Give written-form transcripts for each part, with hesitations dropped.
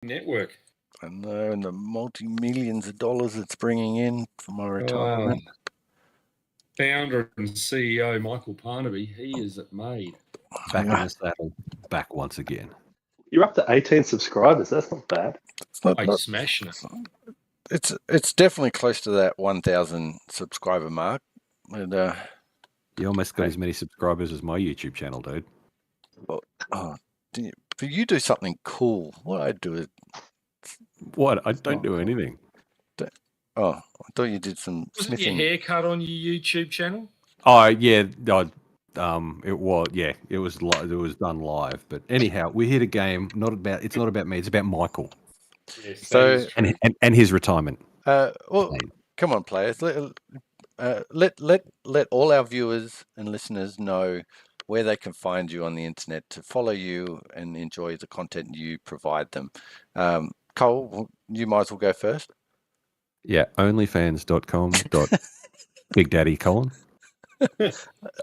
network. I know, and the multi-millions of dollars it's bringing in for my retirement. Founder and CEO Michael Parnaby, he is made. Back in the saddle, back once again. You're up to 18 subscribers. That's not bad. It's not smashing it. It's definitely close to that 1,000 subscriber mark. And you almost got as many subscribers as my YouTube channel, dude. Well, but you do something cool. What I do is... What? I don't do anything. Oh, I thought you did some Was sniffing. it your haircut on your YouTube channel? Oh, yeah. It was. Yeah, it was done live. But anyhow, we're here to game. It's not about me. It's about Michael. Yes, so and his retirement. Well, come on, players. Let all our viewers and listeners know where they can find you on the internet to follow you and enjoy the content you provide them. Cole, you might as well go first. Yeah, onlyfans.com. Big Daddy Colin.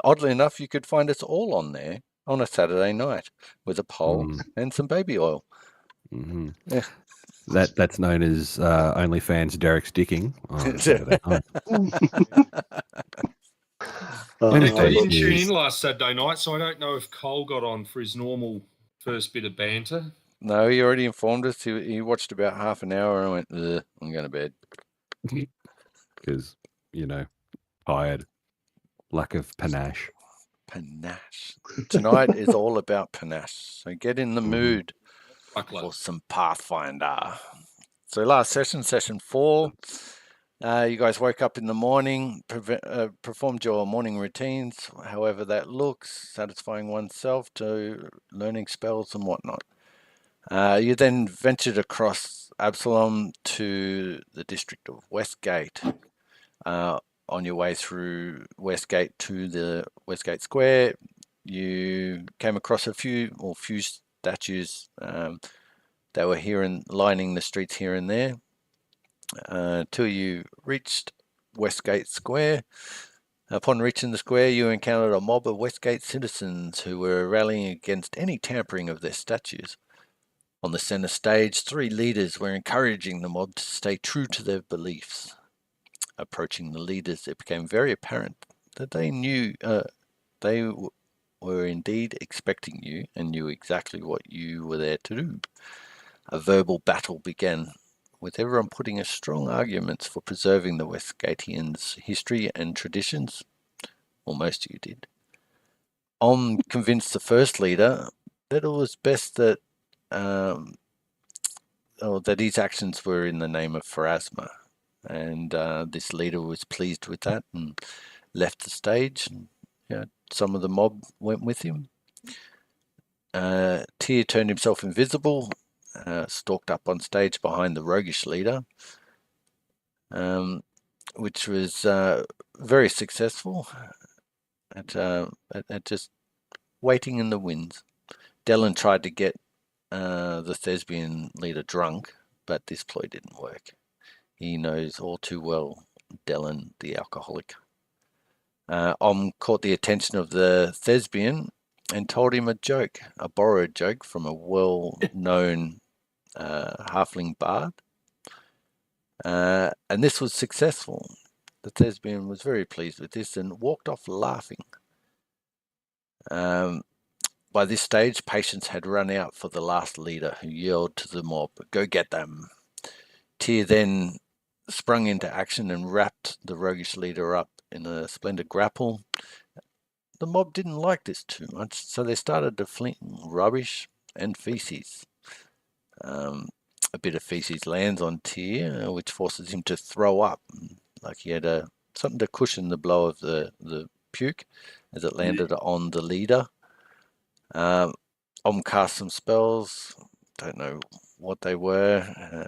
Oddly enough, you could find us all on there on a Saturday night with a poll and some baby oil. Mm-hmm. Yeah. That's known as OnlyFans Derek's dicking on Saturday night. I didn't tune in last Saturday night, so I don't know if Cole got on for his normal first bit of banter. No, he already informed us. He watched about half an hour and went, I'm going to bed. Because, tired. Lack of panache. Panache. Tonight is all about panache. So get in the mood for some Pathfinder. So last session 4, you guys woke up in the morning, performed your morning routines, however that looks, satisfying oneself to learning spells and whatnot. You then ventured across Absalom to the district of Westgate. On your way through Westgate to the Westgate Square, you came across a few statues that were lining the streets here and there. Till you reached Westgate Square. Upon reaching the square, you encountered a mob of Westgate citizens who were rallying against any tampering of their statues. On the center stage, 3 leaders were encouraging the mob to stay true to their beliefs. Approaching the leaders, it became very apparent that they knew they were indeed expecting you and knew exactly what you were there to do. A verbal battle began, with everyone putting a strong arguments for preserving the Westgatians' history and traditions. Or most of you did. Convinced the first leader that it was best that that his actions were in the name of Pharasma. And this leader was pleased with that and left the stage. Some of the mob went with him. Tyr turned himself invisible, stalked up on stage behind the roguish leader, which was very successful at just waiting in the winds. Dellen tried to get the thespian leader drunk, but this ploy didn't work. He knows all too well Dellen, the alcoholic. Caught the attention of the thespian and told him a borrowed joke from a well-known halfling bard. And this was successful. The thespian was very pleased with this and walked off laughing. By this stage, patience had run out for the last leader, who yelled to the mob, "Go get them." Tyr then sprung into action and wrapped the roguish leader up in a splendid grapple. The mob didn't like this too much, so they started to fling rubbish and feces. A bit of feces lands on Tyr, which forces him to throw up, like he had something to cushion the blow of the puke as it landed on the leader. Cast some spells. Don't know what they were.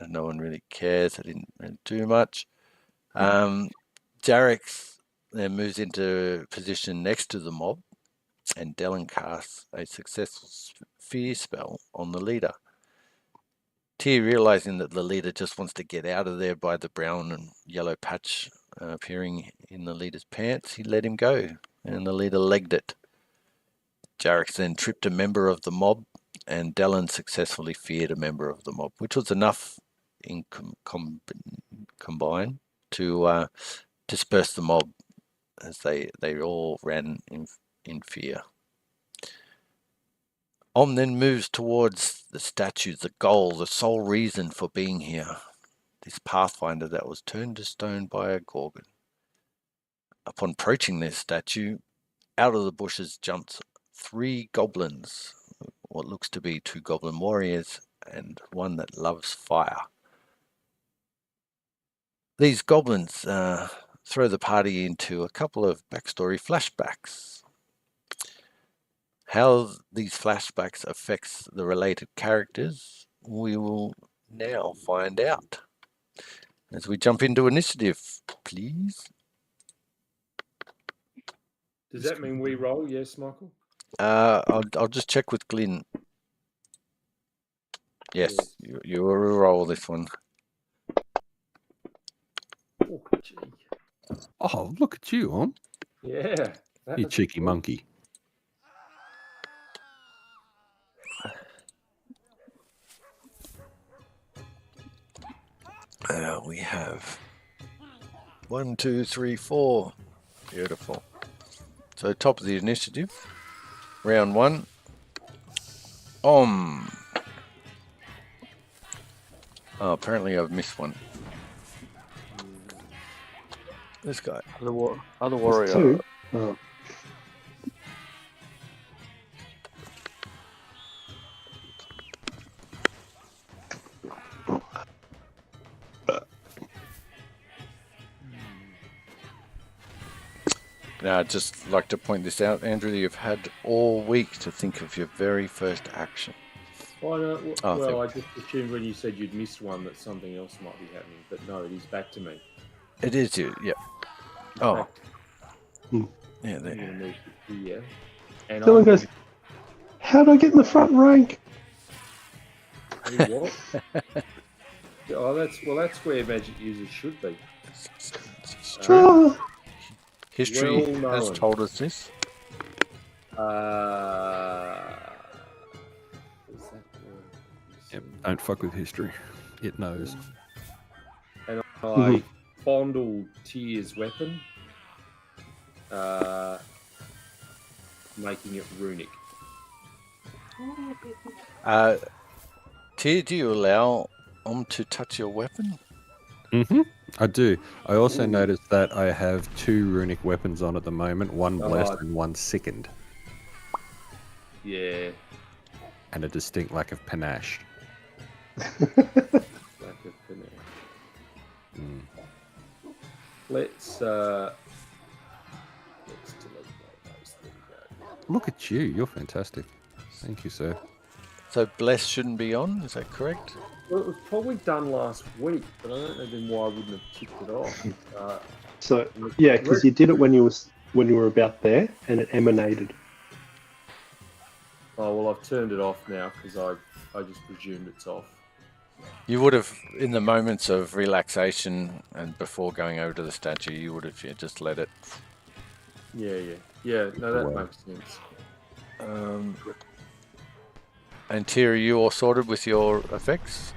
No one really cares. I didn't really do much. Jarek then moves into position next to the mob, and Dellen casts a successful fear spell on the leader. Tyr, realizing that the leader just wants to get out of there by the brown and yellow patch appearing in the leader's pants, he let him go, and the leader legged it. Jarek then tripped a member of the mob and Dallin successfully feared a member of the mob, which was enough in combine to disperse the mob as they all ran in fear. Om then moves towards the statue, the goal, the sole reason for being here. This Pathfinder that was turned to stone by a Gorgon. Upon approaching this statue, out of the bushes jumps 3 goblins, what looks to be 2 goblin warriors and one that loves fire. These goblins throw the party into a couple of backstory flashbacks. How these flashbacks affects the related characters, we will now find out. As we jump into initiative, please. Does that mean we roll? Yes, Michael? I'll just check with Glyn. Yes, you will roll this one. Oh, gee. Oh, look at you, Om. Yeah. You cheeky monkey. We have 1, 2, 3, 4. Beautiful. So top of the initiative, round 1. Oh, apparently I've missed one. This guy. Other warrior. 2. Oh. Now, I'd just like to point this out, Andrew, you've had all week to think of your very first action. Well, I just assumed when you said you'd missed one that something else might be happening, but no, it is back to me. It is you, yeah. Oh. Yeah, I'm there. going to move to here. And Dylan goes, how do I get in the front rank? What? Oh, that's where magic users should be. It's true. Oh, History Well has known. told us this. Is that Yep. Don't fuck with history. It knows. And I fondled Tyr's weapon, making it runic. Tyr, do you allow to touch your weapon? Mm-hmm. I do. I also noticed that I have 2 runic weapons on at the moment, one blessed and one sickened, Yeah. and a distinct lack of panache. Lack of finesse. Mm. Let's delete those. There we go. Look at you. You're fantastic. Thank you, sir. So bless shouldn't be on, is that correct? Well, it was probably done last week, but I don't know then why I wouldn't have ticked it off. so yeah, because you did it when you were about there, and it emanated. Oh well, I've turned it off now because I just presumed it's off. You would have, in the moments of relaxation and before going over to the statue, you would have just let it. Yeah. No, that Wow. makes sense. And Tyr, are you all sorted with your effects?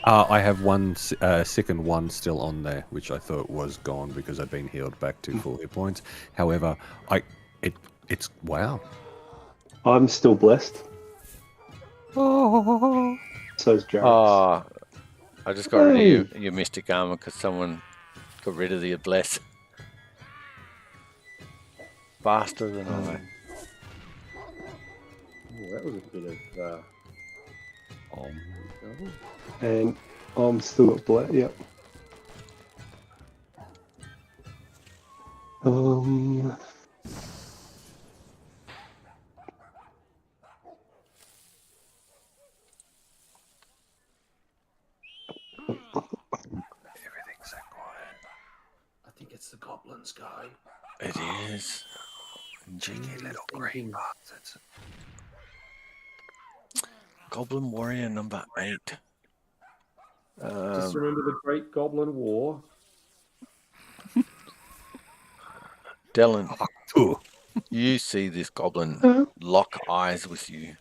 I have one sickened one still on there, which I thought was gone because I'd been healed back to full hit points. However, it's wow. I'm still blessed. Oh. So's Jared. Oh, I just got rid of your mystic armor because someone got rid of the bless. Faster than I. Oh, that was a bit of. Trouble. And I'm still got blessed. Yep. Everything's so quiet. I think it's the goblins, guy. It is. Cheeky little green bastards. Goblin Warrior number 8. Just remember the Great Goblin War. Dylan, Ooh. you see this goblin lock eyes with you,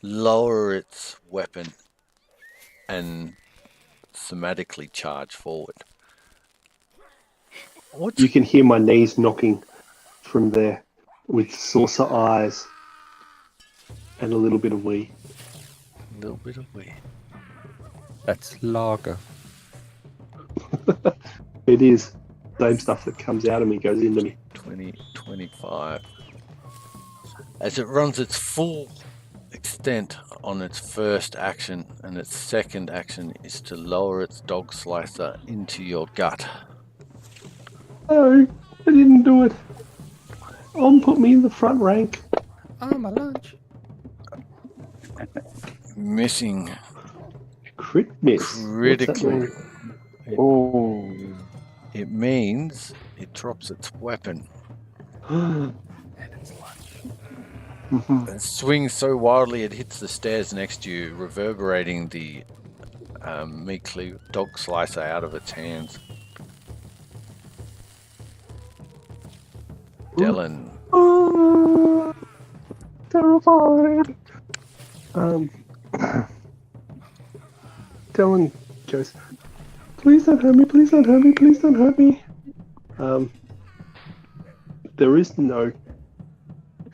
lower its weapon and thematically charge forward. You can hear my knees knocking from there with saucer eyes and a little bit of wee. A little bit of wee. That's lager. It is. Same stuff that comes out of me goes into me. 20, 25. As it runs its full extent on its first action, and its second action is to lower its dog slicer into your gut. No, I didn't do it. Put me in the front rank. Oh, my lunch. Missing. Crit miss. Critically. Oh. It means it drops its weapon. And it's lunch. It swings so wildly it hits the stairs next to you, reverberating the meekly dog slicer out of its hands. Dylan. Terrified. Dylan goes, please don't hurt me, please don't hurt me, please don't hurt me. There is no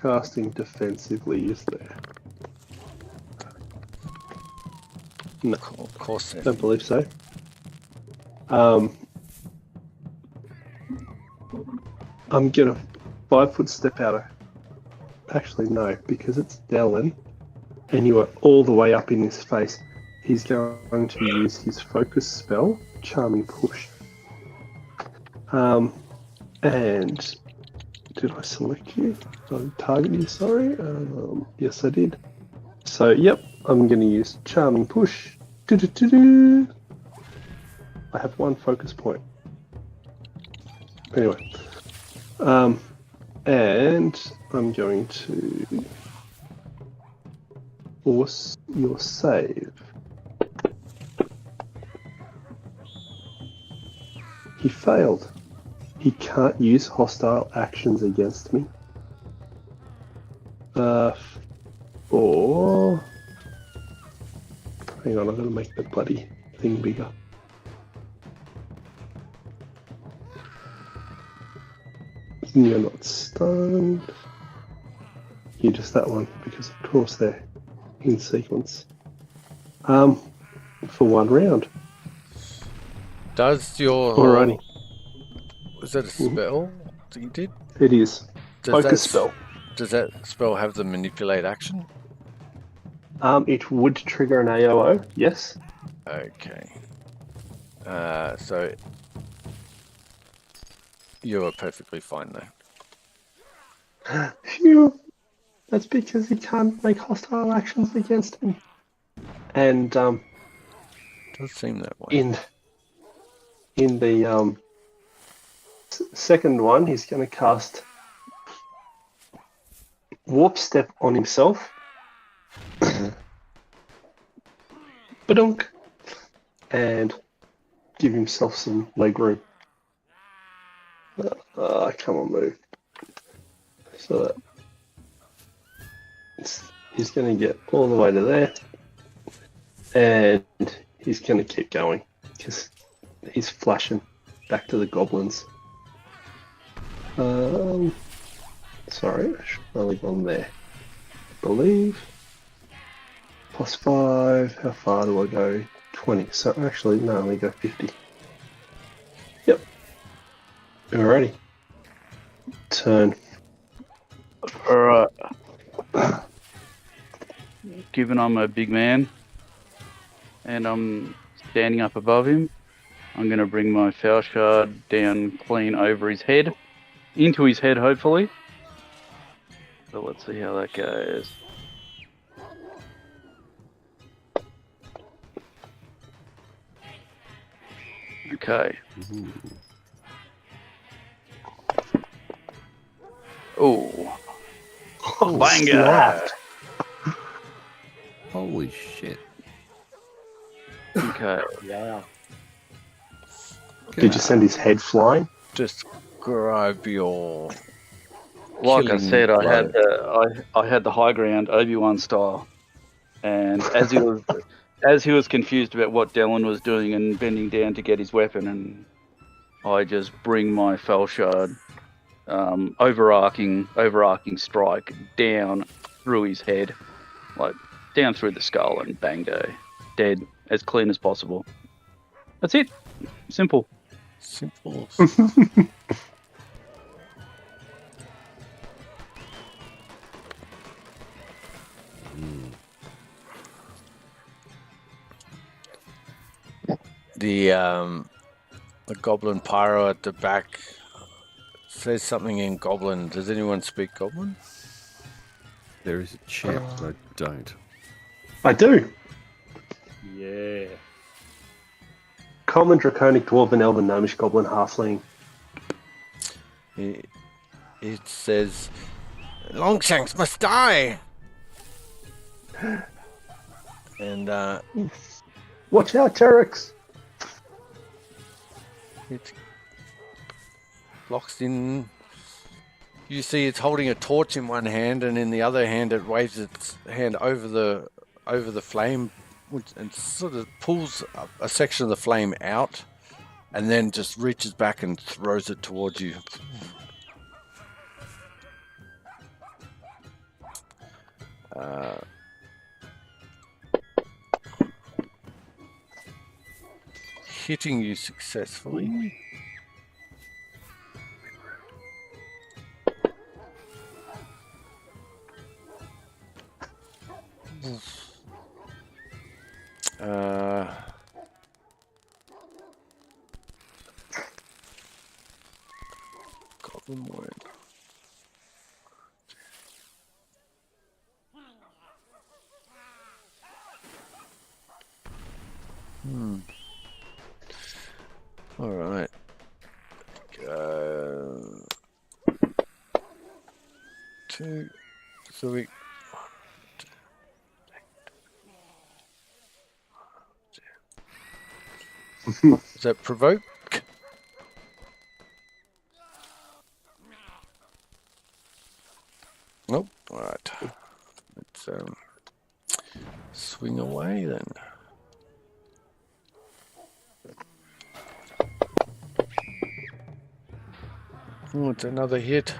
casting defensively, is there? No, Of course. don't believe so. I'm gonna 5 foot step out of. Actually, no, because it's Dylan, and you are all the way up in his face. He's going to use his focus spell, Charming Push. And did I select you? Did I target you? Sorry. Yes, I did. So, yep, I'm going to use Charming Push. Do-do-do-do. I have 1 focus point. Anyway, and I'm going to force your save. He failed. He can't use hostile actions against me. Or... Hang on, I'm going to make the bloody thing bigger. You're not stunned. You're just that one, because of course they're in sequence. For 1 round. Does your... Alrighty. Was that a spell that you did? It is. Does Focus spell. Does that spell have the manipulate action? It would trigger an AOO, yes. Okay. So you are perfectly fine there. Phew. That's because he can't make hostile actions against him. And Does seem that way. in the second one, he's going to cast Warp Step on himself. Badunk. And give himself some leg room. Come on, move. So that he's going to get all the way to there. And he's going to keep going because he's flashing back to the goblins. Sorry, I should have only gone there. I believe. +5. How far do I go? 20. So actually, no, I only go 50. Yep. Alrighty. Turn. Alright. Given I'm a big man and I'm standing up above him, I'm going to bring my foul shard down clean over his head. Into his head, hopefully. So let's see how that goes. Okay. Oh. Banger! Slapped. Holy shit. Okay. Yeah. Did you send his head flying? Describe your... Like I killing said, blow. I had the high ground, Obi-Wan style. And as he was confused about what Dallin was doing and bending down to get his weapon, and I just bring my fell shard, overarching strike down through his head, like down through the skull, and bang go, dead, as clean as possible. That's it. Simple. Simple. The goblin pyro at the back says something in Goblin. Does anyone speak Goblin? There is a check, but I don't. I do. Yeah. Common, Draconic, Dwarven, Elven, Gnomish, Goblin, Halfling. It says, Longshanks must die! And Watch out, Terex! it locks in. You see it's holding a torch in one hand, and in the other hand it waves its hand over the flame, and sort of pulls a section of the flame out, and then just reaches back and throws it towards you. Hitting you successfully. Goblin word. All right. Two, three. Is that provoke? Nope. All right. Let's swing away then. Oh, it's another hit.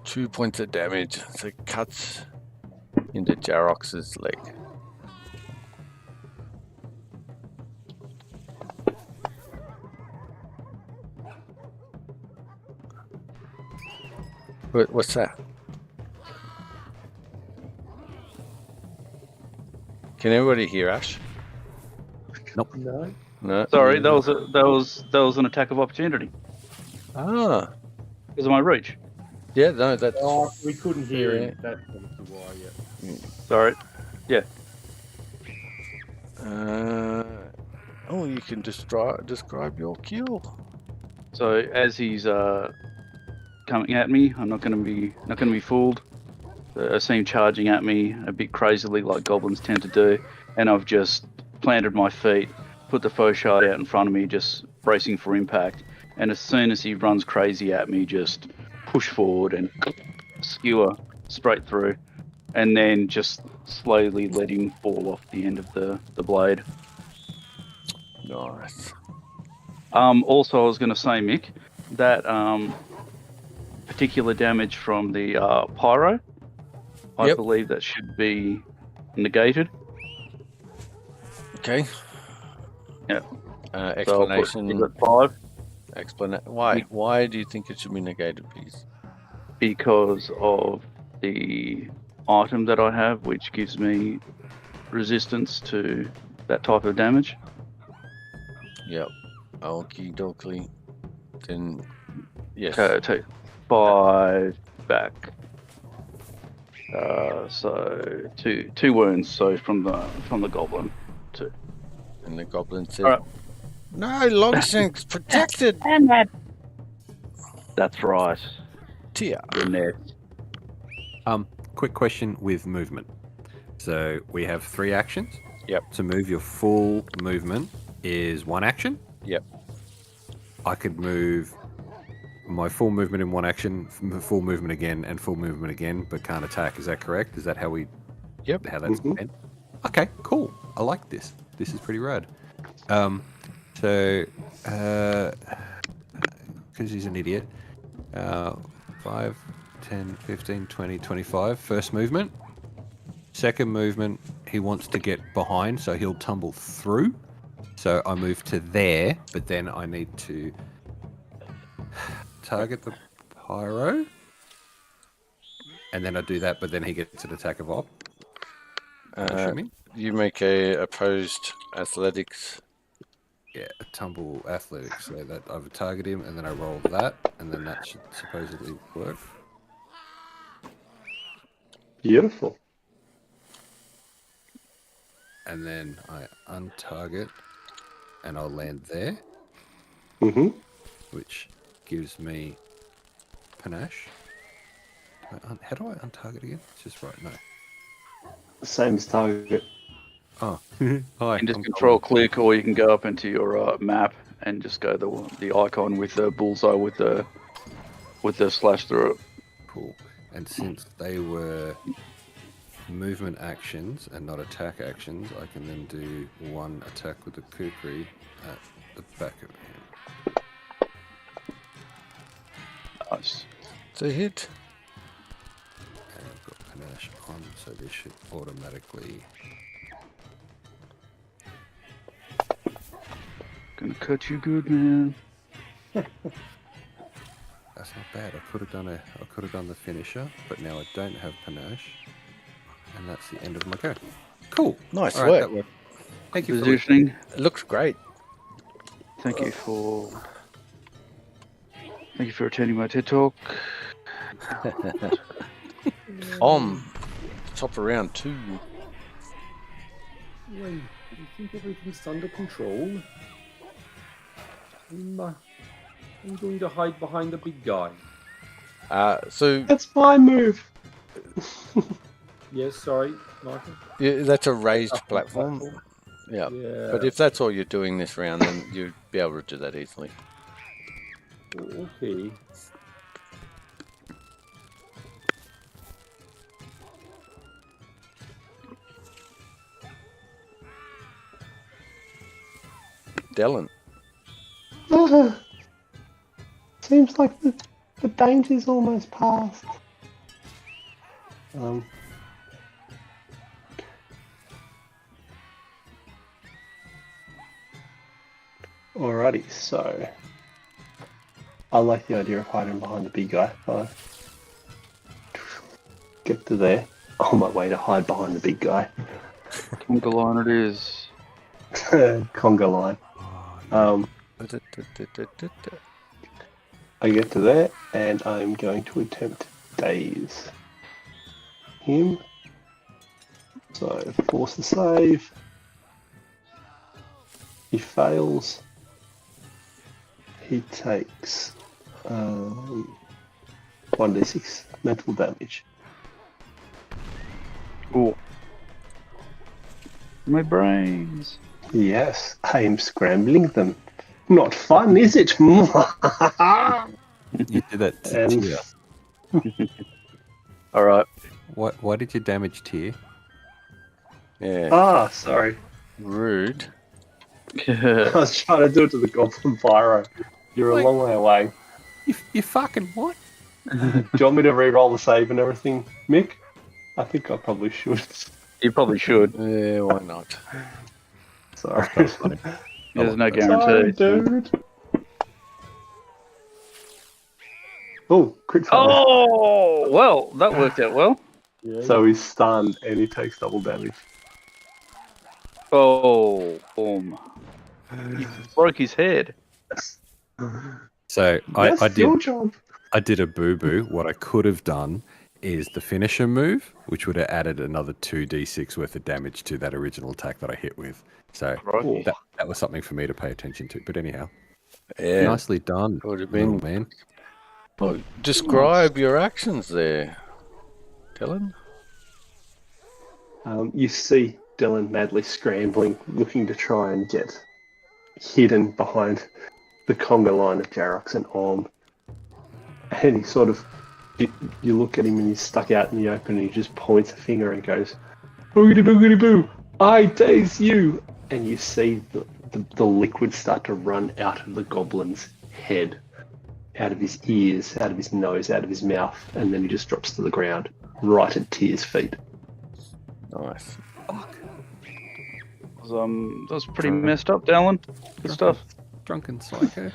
Two points of damage. So it cuts into Jarox's leg. What's that? Can everybody hear Ash? Nope. No. No. Sorry, that was an attack of opportunity Ah. because of my reach. Yeah, no, that's... Oh, we couldn't hear Yeah. him. That's probably why, yeah. Sorry. Yeah. You can describe your kill. So as he's coming at me, I'm not going to be fooled. I see him charging at me a bit crazily, like goblins tend to do, and I've just planted my feet, put the foe shard out in front of me, just bracing for impact. And as soon as he runs crazy at me, just push forward and skewer straight through, and then just slowly let him fall off the end of the blade. Nice. Also, I was going to say, Mick, that particular damage from the pyro, I believe that should be negated. Okay. Yeah. Explanation. So 5. Why? Why do you think it should be negated, please? Because of the item that I have, which gives me resistance to that type of damage. Yep. Okie dokie. Then, yes. Okay, take 5 back. So two wounds. So from the goblin, 2. And the goblin says, All right. "No, Longshank's protected." That's right. Tia. The net. Quick question with movement. So we have 3 actions. Yep. To move your full movement is 1 action. Yep. I could move my full movement in one action, full movement again, and full movement again, but can't attack. Is that correct? Is that how we? Yep. How that's meant? Okay, cool. I like this. This is pretty rad. So, because he's an idiot, 5, 10, 15, 20, 25. First movement. Second movement, he wants to get behind, so he'll tumble through. So I move to there, but then I need to target the pyro. And then I do that, but then he gets an attack of op. Assuming. You make a opposed athletics. Yeah, a tumble athletics. So that I've targeted him, and then I roll that, and then that should supposedly work. Beautiful. And then I untarget, and I'll land there. Mm-hmm. Which gives me panache. How do I untarget again? It's just right, no. Same as target. Oh, hi. You can just control click, or you can go up into your map and just go the icon with the bullseye with the slash through it. Cool. And since they were movement actions and not attack actions, I can then do one attack with the kukri at the back of him. Nice. It's a hit. And I've got panache on, so this should automatically. Gonna cut you good, man. That's not bad. I could have done the finisher, but now I don't have panache, and that's the end of my go. Cool. Nice All right, work. that worked. Thank you for Positioning. It looks great. Thank you for attending my TED talk. Top of round 2. Wait, you think everything's under control? I'm going to hide behind the big guy. So That's my move. Yes, sorry, Michael. yeah, that's a raised platform. Yeah. Yeah. But if that's all you're doing this round, then you'd be able to do that easily. Okay. Dylan. Seems like the danger's almost past. Alrighty, so I like the idea of hiding behind the big guy. Get to there. On my way to hide behind the big guy. Conga line it is. Conga line. I get to there, and I'm going to attempt to daze him. So, force the save. He fails. He takes 1d6 mental damage. Cool. My brains. Yes, I am scrambling them. Not fun, is it? You did that to And- Tia. All right. Why did you damage Tia? Yeah. Sorry. Rude. I was trying to do it to the Goblin Pyro. You're a long way away. You fucking what? Do you want me to re-roll the save and everything, Mick? I think I probably should. You probably should. Yeah, why not? Sorry. There's no Sorry, guarantee. dude. Oh, crit fail. Oh, well, that worked out well. Yeah. So he's stunned and he takes double damage. Oh, boom. He broke his head. So That's I did. your job. I did a boo-boo. What I could have done is the finisher move, which would have added another 2d6 worth of damage to that original attack that I hit with. So Right. that was something for me to pay attention to. But anyhow, Yeah. nicely done, Would have little been. man. Well, describe your actions there, Dylan. You see Dylan madly scrambling, looking to try and get hidden behind the conga line of Jarox and Orm. And he sort of, you look at him and he's stuck out in the open and he just points a finger and goes, boogity boogity boo, I daze you. And you see the liquid start to run out of the goblin's head, out of his ears, out of his nose, out of his mouth, and then he just drops to the ground, right at Tyr's feet. Nice. That was pretty messed up, Dallin. Good stuff. Drunken psycho.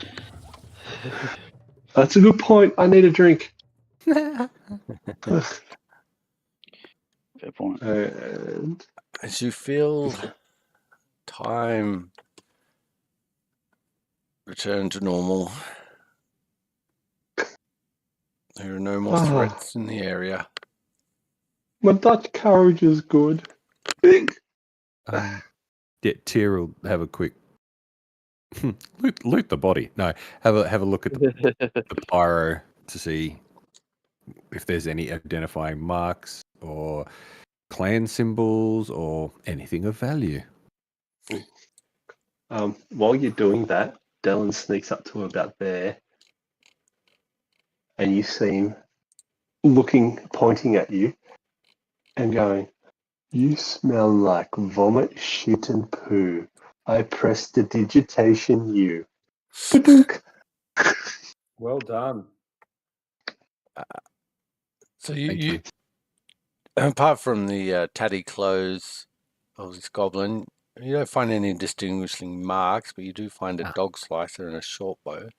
That's a good point. I need a drink. Fair point. And As you feel time return to normal, there are no more threats in the area. my Dutch courage is good. Yeah, Tyr will have a quick loot the body. No, have a look at the pyro to see if there's any identifying marks or clan symbols or anything of value. While you're doing that, Dylan sneaks up to about there, and you see him pointing at you, and going, "You smell like vomit, shit, and poo. I prestidigitation you." Ba-dunk. Well done. So you apart from the tatty clothes of this goblin, you don't find any distinguishing marks, but you do find a dog slicer and a short bow.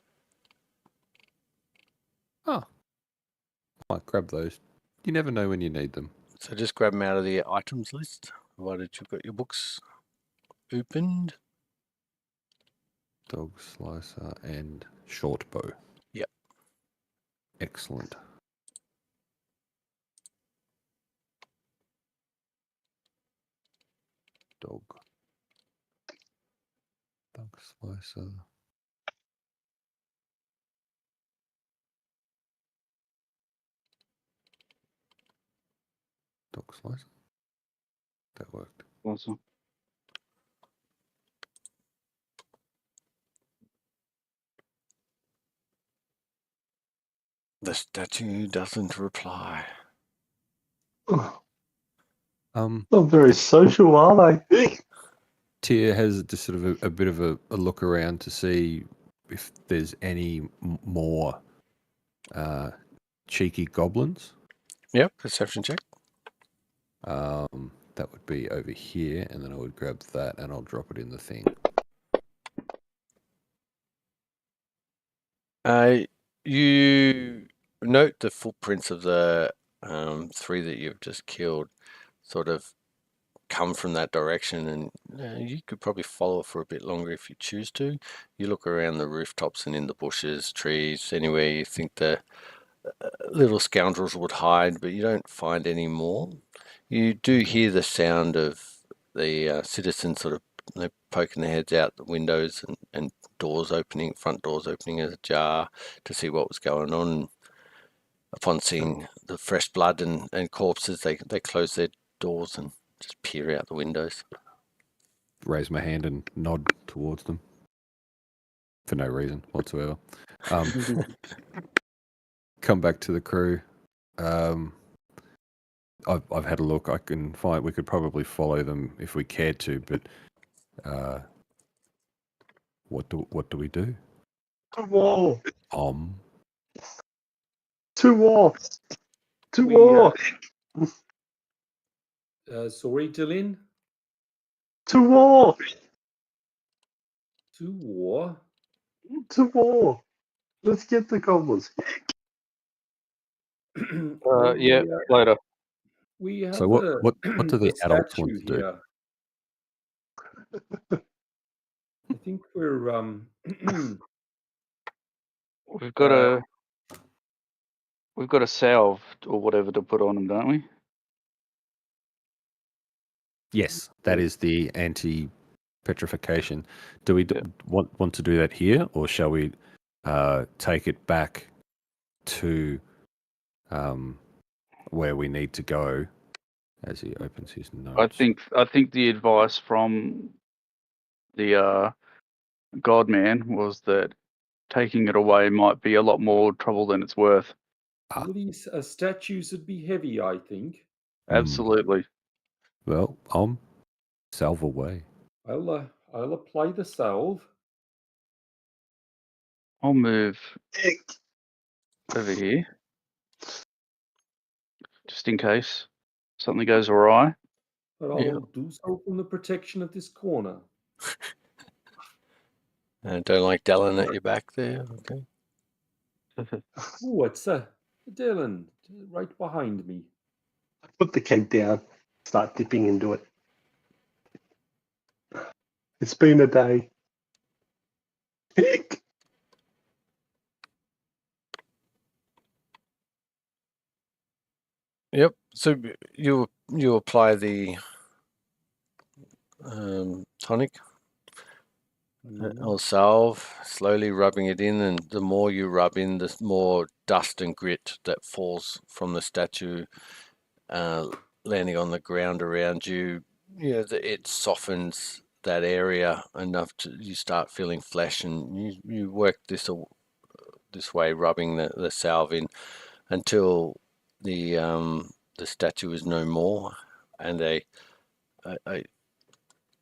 Oh, might grab those. You never know when you need them. So just grab them out of the items list, provided you've got your books opened. Dog slicer and short bow. Yep. Excellent. Dog slicer. Dog slicer. That worked. Awesome. The statue doesn't reply. Not very social, are they? Tyr has just sort of a bit of a look around to see if there's any more cheeky goblins. Yep, perception check. That would be over here, and then I would grab that and I'll drop it in the thing. You note the footprints of the 3 that you've just killed sort of come from that direction, and you could probably follow it for a bit longer if you choose to. You look around the rooftops and in the bushes, trees, anywhere you think the little scoundrels would hide, but you don't find any more. You do hear the sound of the citizens sort of poking their heads out the windows and doors opening, front doors opening ajar to see what was going on. Upon seeing the fresh blood and corpses, they close their doors and just peer out the windows. Raise my hand and nod towards them for no reason whatsoever. Come back to the crew. I've had a look. I can find we could probably follow them if we cared to, but what do we do? To war. To war. To war. Sorry, Dylan. To war. To war. To war. Let's get the goblins. Yeah, later. We have So what do the adults want to do? Here. I think we're we've got a salve or whatever to put on them, don't we? Yes, that is the anti-petrification. Do we want to do that here, or shall we take it back to where we need to go? As he opens his notes, I think the advice from the God man was that taking it away might be a lot more trouble than it's worth. Well, these statues would be heavy, I think. Absolutely. Well, salve away. I'll apply the salve. I'll move over here, just in case something goes awry. But I'll do so from the protection of this corner. I don't like Dallin at your back there. Okay. Oh, it's Dylan, right behind me. Put the keg down, start dipping into it. It's been a day. Pig. Yep. So you apply the tonic or salve, slowly rubbing it in, and the more you rub in, the more dust and grit that falls from the statue, landing on the ground around you. It softens that area enough to you start feeling flesh, and you work this way, rubbing the salve in until the statue is no more, and a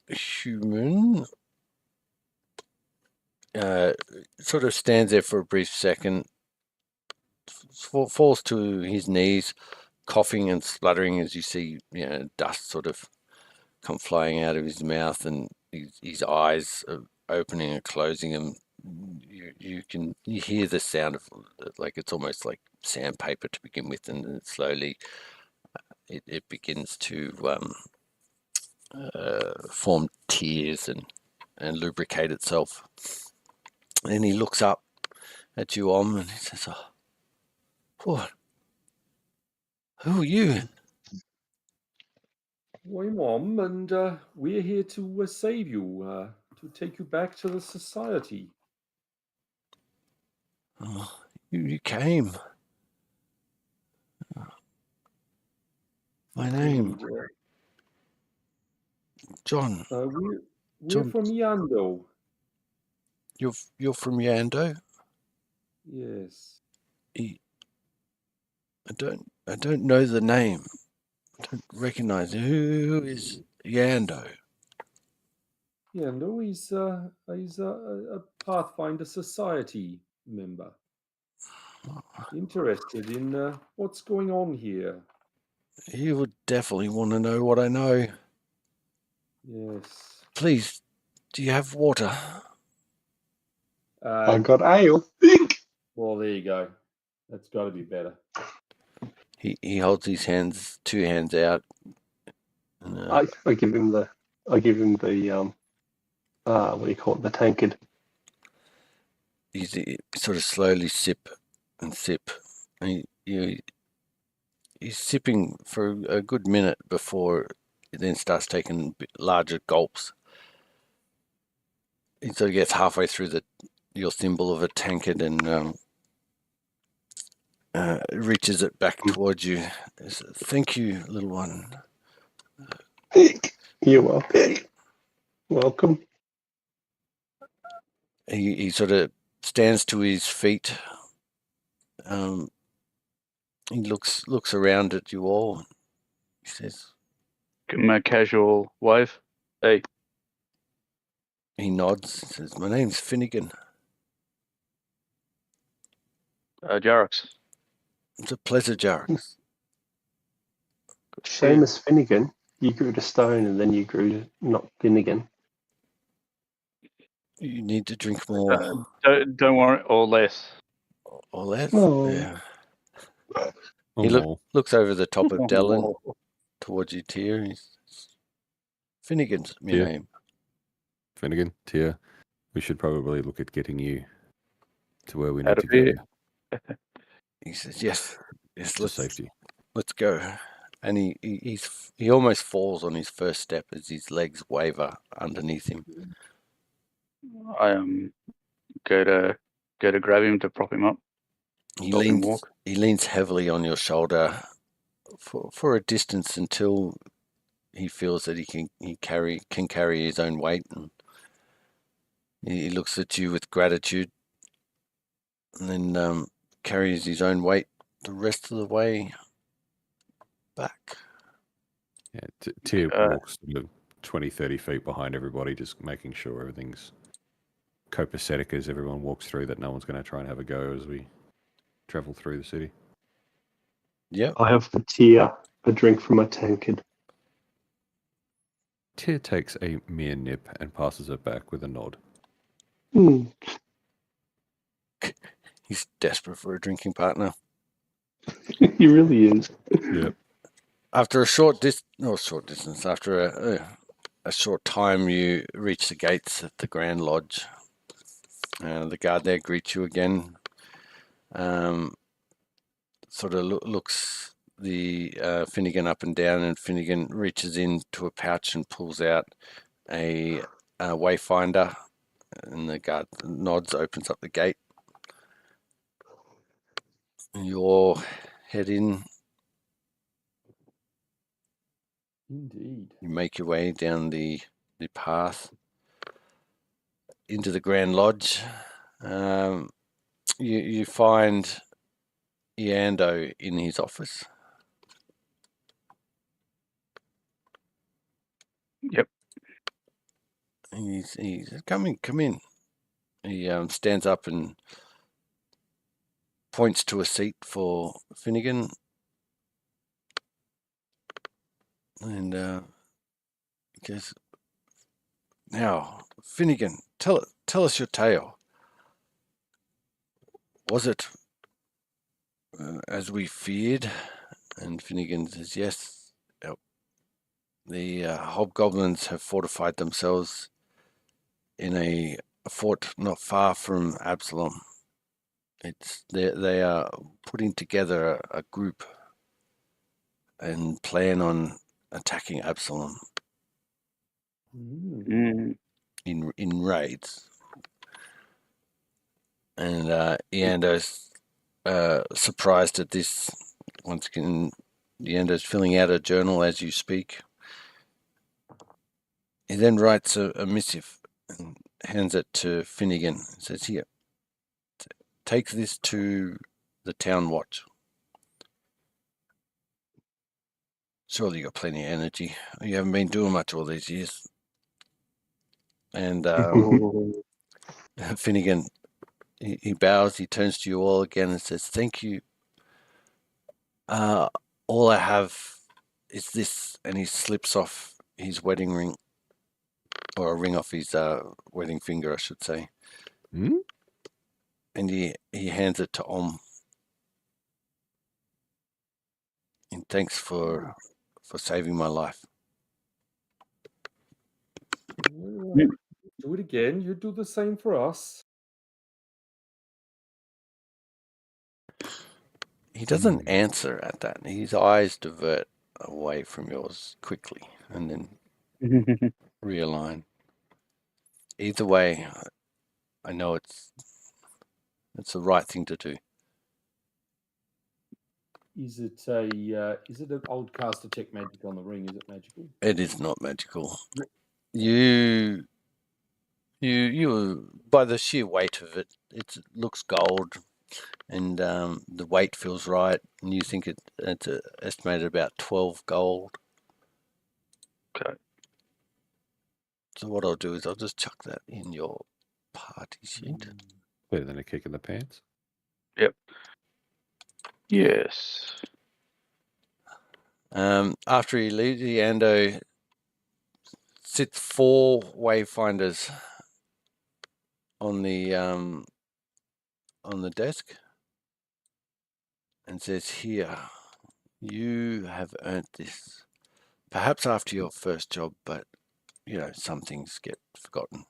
human sort of stands there for a brief second, falls to his knees, coughing and spluttering as you see dust sort of come flying out of his mouth, and his eyes are opening and closing, and you hear the sound of, like, it's almost like sandpaper to begin with, and then slowly it begins to form tears and lubricate itself. And he looks up at you, and he says, "What? Who are you?" I'm Om, and we're here to save you, to take you back to the society. Oh, you came. My name, John. We're John. from Yando. You're from Yando? Yes. I don't know the name. I don't recognize it. Who is Yando? Yando, he's a Pathfinder Society member. Interested in what's going on here. You would definitely want to know what I know. Yes. Please, do you have water? I got ale. Well, there you go. That's got to be better. He holds his two hands out. And, I give him the what do you call it, the tankard. He sort of slowly sip and sip. And he's sipping for a good minute before he then starts taking larger gulps. He sort of gets halfway through your thimble of a tankard and reaches it back towards you. Thank you, little one. You're welcome. Welcome. He sort of stands to his feet. He looks around at you all. He says, Give him a casual wave. Hey. He nods. He says, "My name's Finnegan." Jarrux. It's a pleasure, Jarrux. Seamus Finnegan, you grew to stone and then you grew to not Finnegan. You need to drink more. Don't worry, or less. Or less? Oh. Yeah. He looks over the top of Dallin towards you, Tia. Finnegan's my name. Finnegan, Tia, we should probably look at getting you to where we need Out to of go. here. He says, yes, To safety. let's go. And he almost falls on his first step as his legs waver underneath him. I go to grab him to prop him up. He Help him walk. leans heavily on your shoulder for a distance until he feels that he can carry his own weight, and he looks at you with gratitude, and then carries his own weight the rest of the way back. Yeah, Tyr walks 20, 30 feet behind everybody, just making sure everything's copacetic as everyone walks through, that no one's going to try and have a go as we travel through the city. Yep. I have for Tyr a drink from my tankard. Tyr takes a mere nip and passes it back with a nod. He's desperate for a drinking partner. He really is. Yep. After a short distance, after a short time, you reach the gates at the Grand Lodge. The guard there greets you again. Sort of looks the Finnegan up and down, and Finnegan reaches into a pouch and pulls out a wayfinder, and the guard nods, opens up the gate. You're heading. Indeed. You make your way down the path into the Grand Lodge. You find Iando in his office. Yep. He says, come in. He stands up and points to a seat for Finnegan. And he goes, now, Finnegan, tell us your tale. Was it as we feared? And Finnegan says, yes. The hobgoblins have fortified themselves in a fort not far from Absalom. They are putting together a group and plan on attacking Absalom in raids. And Iando's surprised at this. Once again, Iando's filling out a journal as you speak. He then writes a missive and hands it to Finnegan and says, here, take this to the town watch. Surely you got plenty of energy. You haven't been doing much all these years. And Finnegan, he bows, he turns to you all again and says, thank you. All I have is this, and he slips off his wedding ring, or a ring off his wedding finger, I should say. Hmm? And he hands it to Om. And thanks for saving my life. Do it again. You do the same for us. He doesn't answer at that. His eyes divert away from yours quickly and then realign. Either way, I know it's the right thing to do. Is it an old cast detect magic on the ring? Is it magical? It is not magical. You by the sheer weight of it, it looks gold, and the weight feels right, and you think it's estimated about 12 gold. Okay. So what I'll do is I'll just chuck that in your party sheet. Better than a kick in the pants. Yep. Yes. After he leaves, Iando sits 4 wayfinders on the desk and says, here, you have earned this. Perhaps after your first job, but some things get forgotten.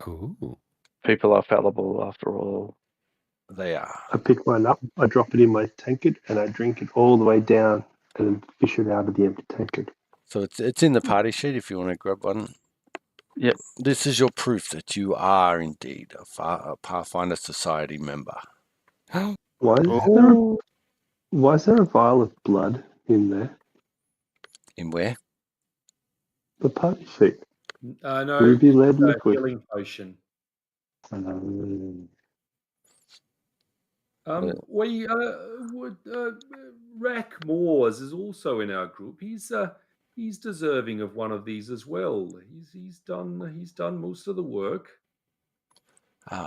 Ooh. People are fallible after all. They are. I pick mine up, I drop it in my tankard, and I drink it all the way down and then fish it out of the empty tankard. So it's in the party sheet if you want to grab one. Yep. This is your proof that you are indeed a Pathfinder Society member. Why is there a vial of blood in there? In where? The party sheet. No, Ruby lead it's a liquid. healing potion. We would Rack Moores is also in our group. He's deserving of one of these as well. He's done most of the work.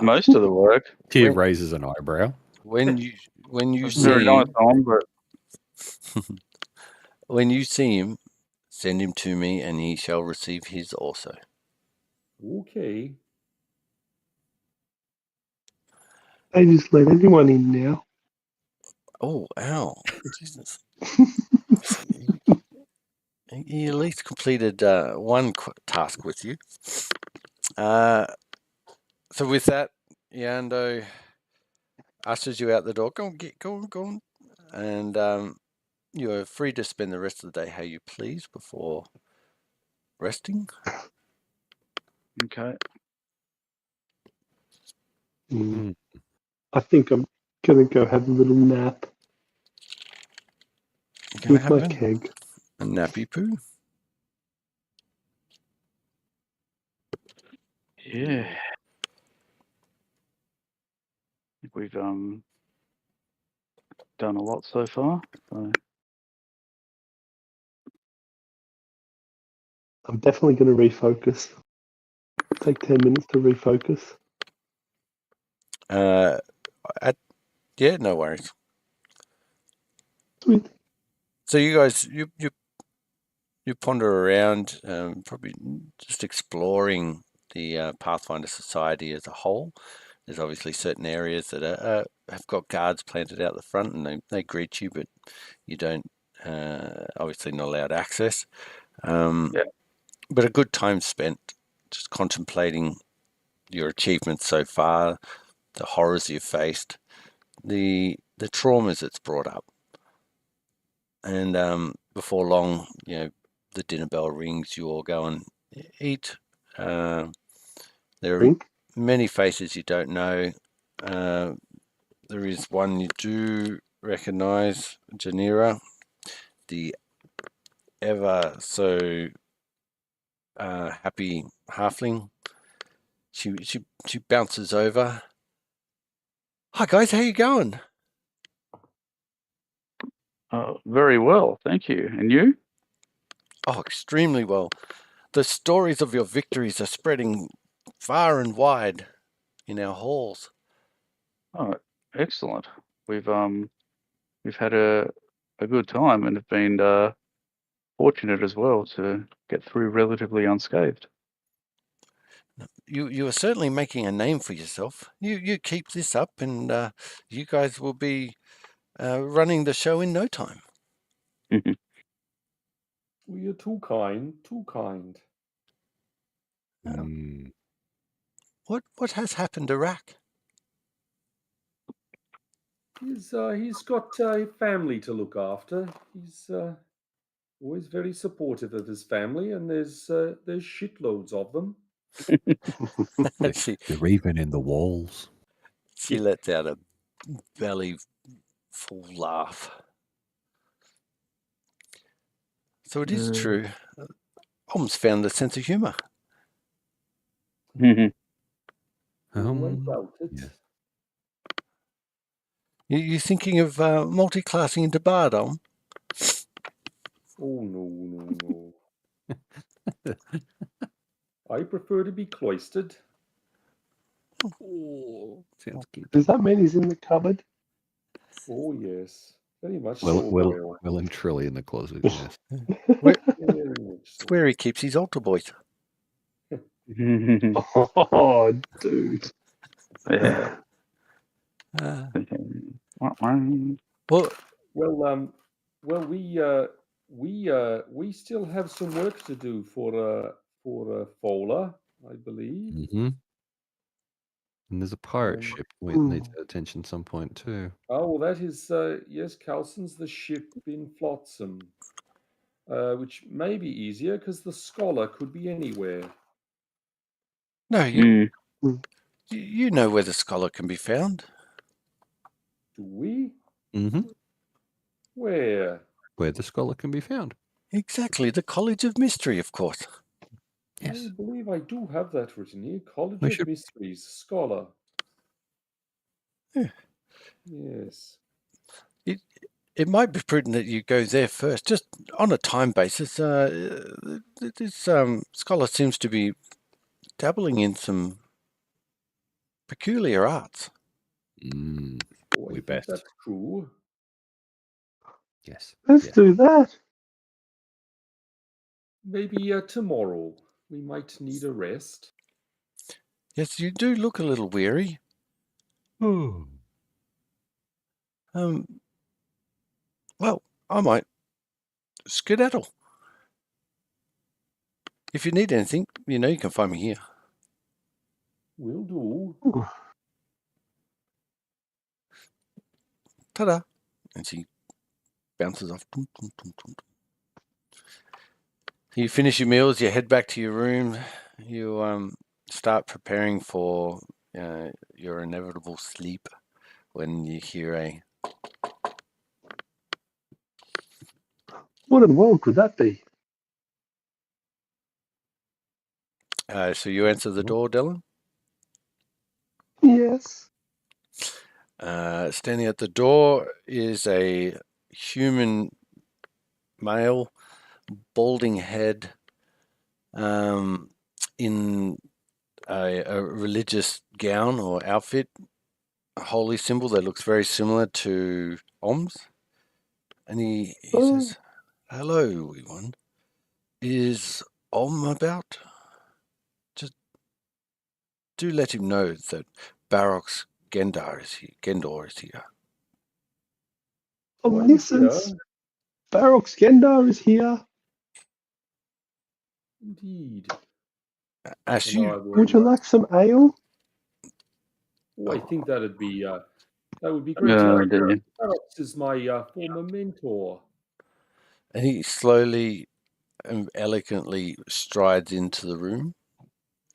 Most of the work. He raises an eyebrow. When you Very see nice on, but when you see him, send him to me, and he shall receive his also. Okay. They just let anyone in now. Oh, ow! Jesus. He at least completed one task with you. So with that, Yando ushers you out the door. Go on. And you are free to spend the rest of the day how you please before resting. okay. I think I'm going to go have a little nap with my keg. A nappy poo. Yeah. We've done a lot so far. So. I'm definitely going to refocus. Take 10 minutes to refocus. Yeah, no worries. Sweet. So you guys, you ponder around, probably just exploring the Pathfinder Society as a whole. There's obviously certain areas that have got guards planted out the front, and they greet you, but you don't obviously not allowed access. But a good time spent just contemplating your achievements so far, the horrors you've faced, the traumas it's brought up. And before long, the dinner bell rings, you all go and eat. There are many faces you don't know. There is one you do recognize, Janira, the ever so happy halfling. She bounces over. Hi guys, how you going? Very well, thank you. And you? Oh, extremely well. The stories of your victories are spreading far and wide in our halls. Oh, excellent. We've had a good time and have been fortunate as well to get through relatively unscathed. You are certainly making a name for yourself. You keep this up, and you guys will be running the show in no time. Well, you're too kind. What has happened to Rack? He's got a family to look after. He's always very supportive of his family, and there's shitloads of them. They're even in the walls. She lets out a belly full laugh. So it is true. Holmes found a sense of humour. Yes. You thinking of multi-classing into Bard, Om? Oh, no. I prefer to be cloistered. Oh, sounds good. Does that mean he's in the cupboard? Oh, yes. Very much well and truly in the closet, yes. It's where he keeps his altar boys. Oh, dude. Yeah. We still have some work to do for Fowler, I believe. Mm-hmm. And there's a pirate ship we need to attention some point too. Oh, well, that is yes, Calson's the ship in Flotsam, which may be easier because the scholar could be anywhere. No, you know where the scholar can be found. Do we? Mm-hmm. Where? Where the scholar can be found. Exactly, the College of Mystery, of course. Yes. I believe I do have that written here. College We of should- Mysteries, Scholar. Yeah. Yes. It might be prudent that you go there first, just on a time basis. This scholar seems to be dabbling in some peculiar arts. Mm, Oh, I We think best. that's true. yes. Let's yes. do that. Maybe tomorrow we might need a rest. Yes, you do look a little weary. Well, I might skedaddle. If you need anything, you know you can find me here. Will do. Ooh, Ta-da! And she bounces off. You finish your meals, you head back to your room, you start preparing for your inevitable sleep when you hear what in the world could that be? so you answer the door, Dylan. Yes. Standing at the door is a human male, balding head, in a religious gown or outfit, a holy symbol that looks very similar to Om's. And he Oh. says, "Hello, everyone. Is Om about? Just do let him know that Barrock's Gendar is here. Gendor is here." Omniscience. Barox Gendar is here. Indeed. As And I you, will, Would you like some ale? Oh, I think that would be great. dear. Alex is my former mentor. and he slowly and elegantly strides into the room.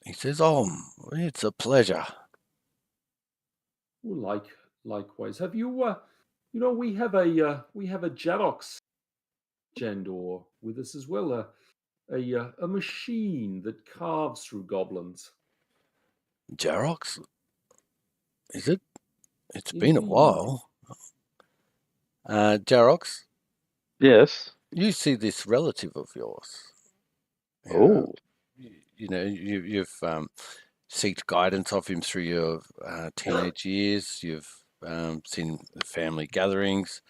He says, "Om, it's a pleasure." Oh, likewise. Have you we have a Jadox Jandor with us as well. A machine that carves through goblins. Jarox? Is it? It's been a Indeed. while. Jarox, Yes. you see this relative of yours. Oh. You've sought guidance of him through your teenage years. You've seen the family gatherings.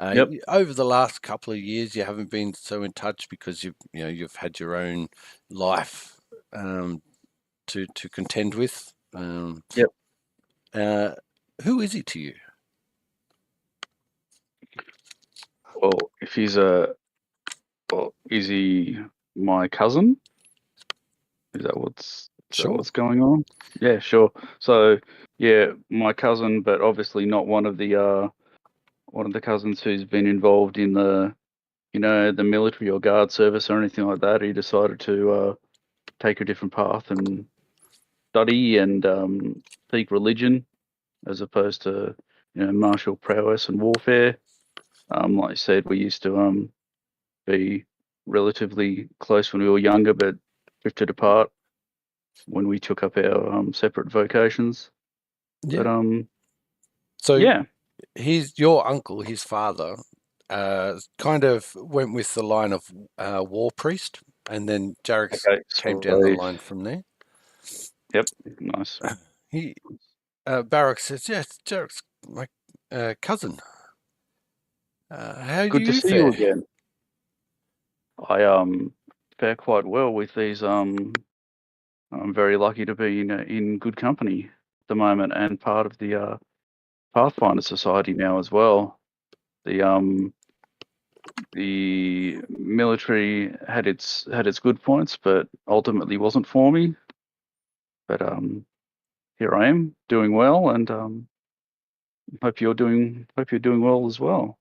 Yep. Over the last couple of years, you haven't been so in touch because you've had your own life to contend with. Yep. Who is he to you? Well, if he's is he my cousin? Is that what's going on? Yeah, sure. So, yeah, my cousin, but obviously not one of the cousins who's been involved in the military or guard service or anything like that. He decided to take a different path and study and seek religion as opposed to martial prowess and warfare. Like you said, we used to be relatively close when we were younger, but drifted apart when we took up our separate vocations. Yeah. But So yeah, he's your uncle, his father, kind of went with the line of war priest, and then Jarek's came down the line from there. Yep, nice. Barak says, "Yes, Jarek's my cousin. How Good do to you see fare?" you again. I fare quite well with these. I'm very lucky to be in good company at the moment and part of the Pathfinder Society now as well. The military had its good points, but ultimately wasn't for me. But here I am, doing well, and hope you're doing well as well.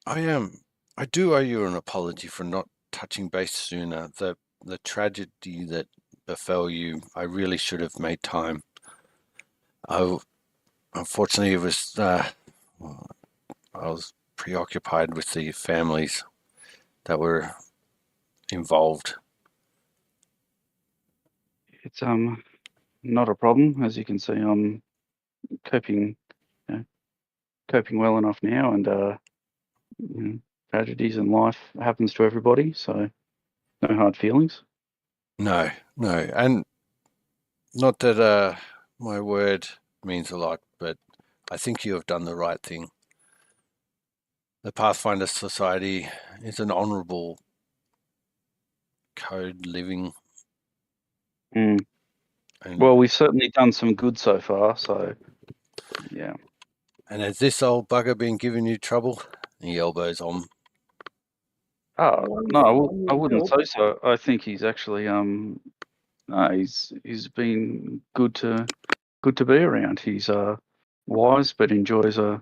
I am. I do owe you an apology for not touching base sooner. The tragedy that befell you, I really should have made time. Unfortunately, it was I was preoccupied with the families that were involved. It's not a problem. As you can see, I'm coping well enough now, and tragedies in life happens to everybody, so no hard feelings. No, and not that my word means a lot, but I think you have done the right thing. The Pathfinder Society is an honourable code living. Mm. And, Well, we've certainly done some good so far, so yeah. And has this old bugger been giving you trouble? He elbows on. Oh no, I wouldn't say so. I think he's actually no, he's been good to be around. He's wise, but enjoys a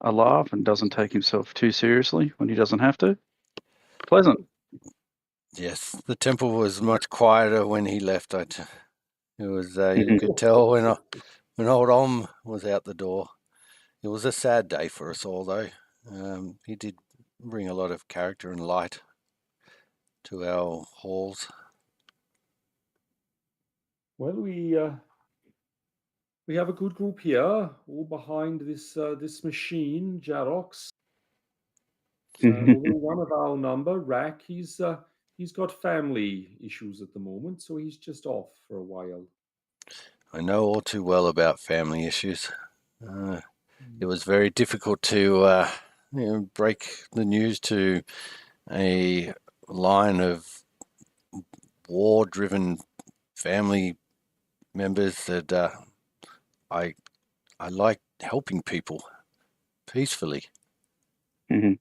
laugh and doesn't take himself too seriously when he doesn't have to. Pleasant. Yes, the temple was much quieter when he left. It was you could tell when old Om was out the door. It was a sad day for us all, though. He did bring a lot of character and light to our halls. Well, we have a good group here, all behind this machine, Jarox. Although one of our number, Rack, he's got family issues at the moment, so he's just off for a while. I know all too well about family issues. It was very difficult to break the news to a line of war-driven family members that I like helping people peacefully. Mm-hmm.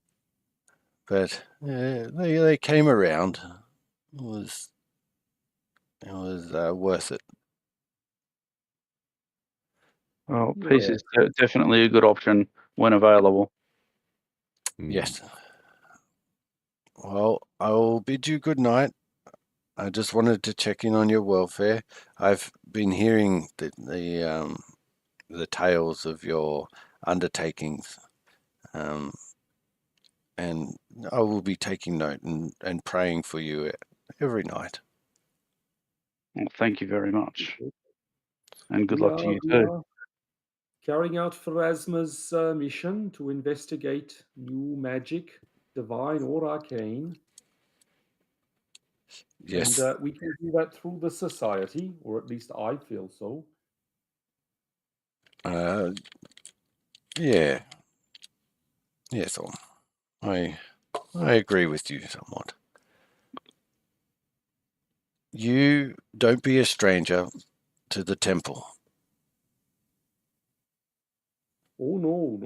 But they came around. It was worth it. Well, peace is definitely a good option when available. Yes. Well, I will bid you good night. I just wanted to check in on your welfare. I've been hearing the tales of your undertakings, and I will be taking note and praying for you every night. Well, thank you very much, and good luck to you too. Carrying out Pharasma's mission to investigate new magic, divine or arcane. Yes. And we can do that through the society, or at least I feel so. Yeah. Yes, I agree with you somewhat. You don't be a stranger to the temple. Oh no,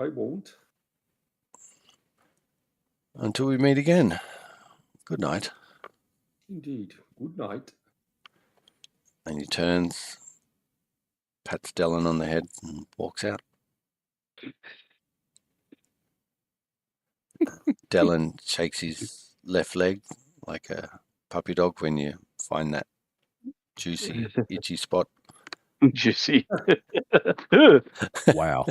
I won't. Until we meet again. Good night. Indeed. Good night. And he turns, pats Dellen on the head, and walks out. Dellen shakes his left leg like a puppy dog when you find that juicy, itchy spot. Juicy. Wow.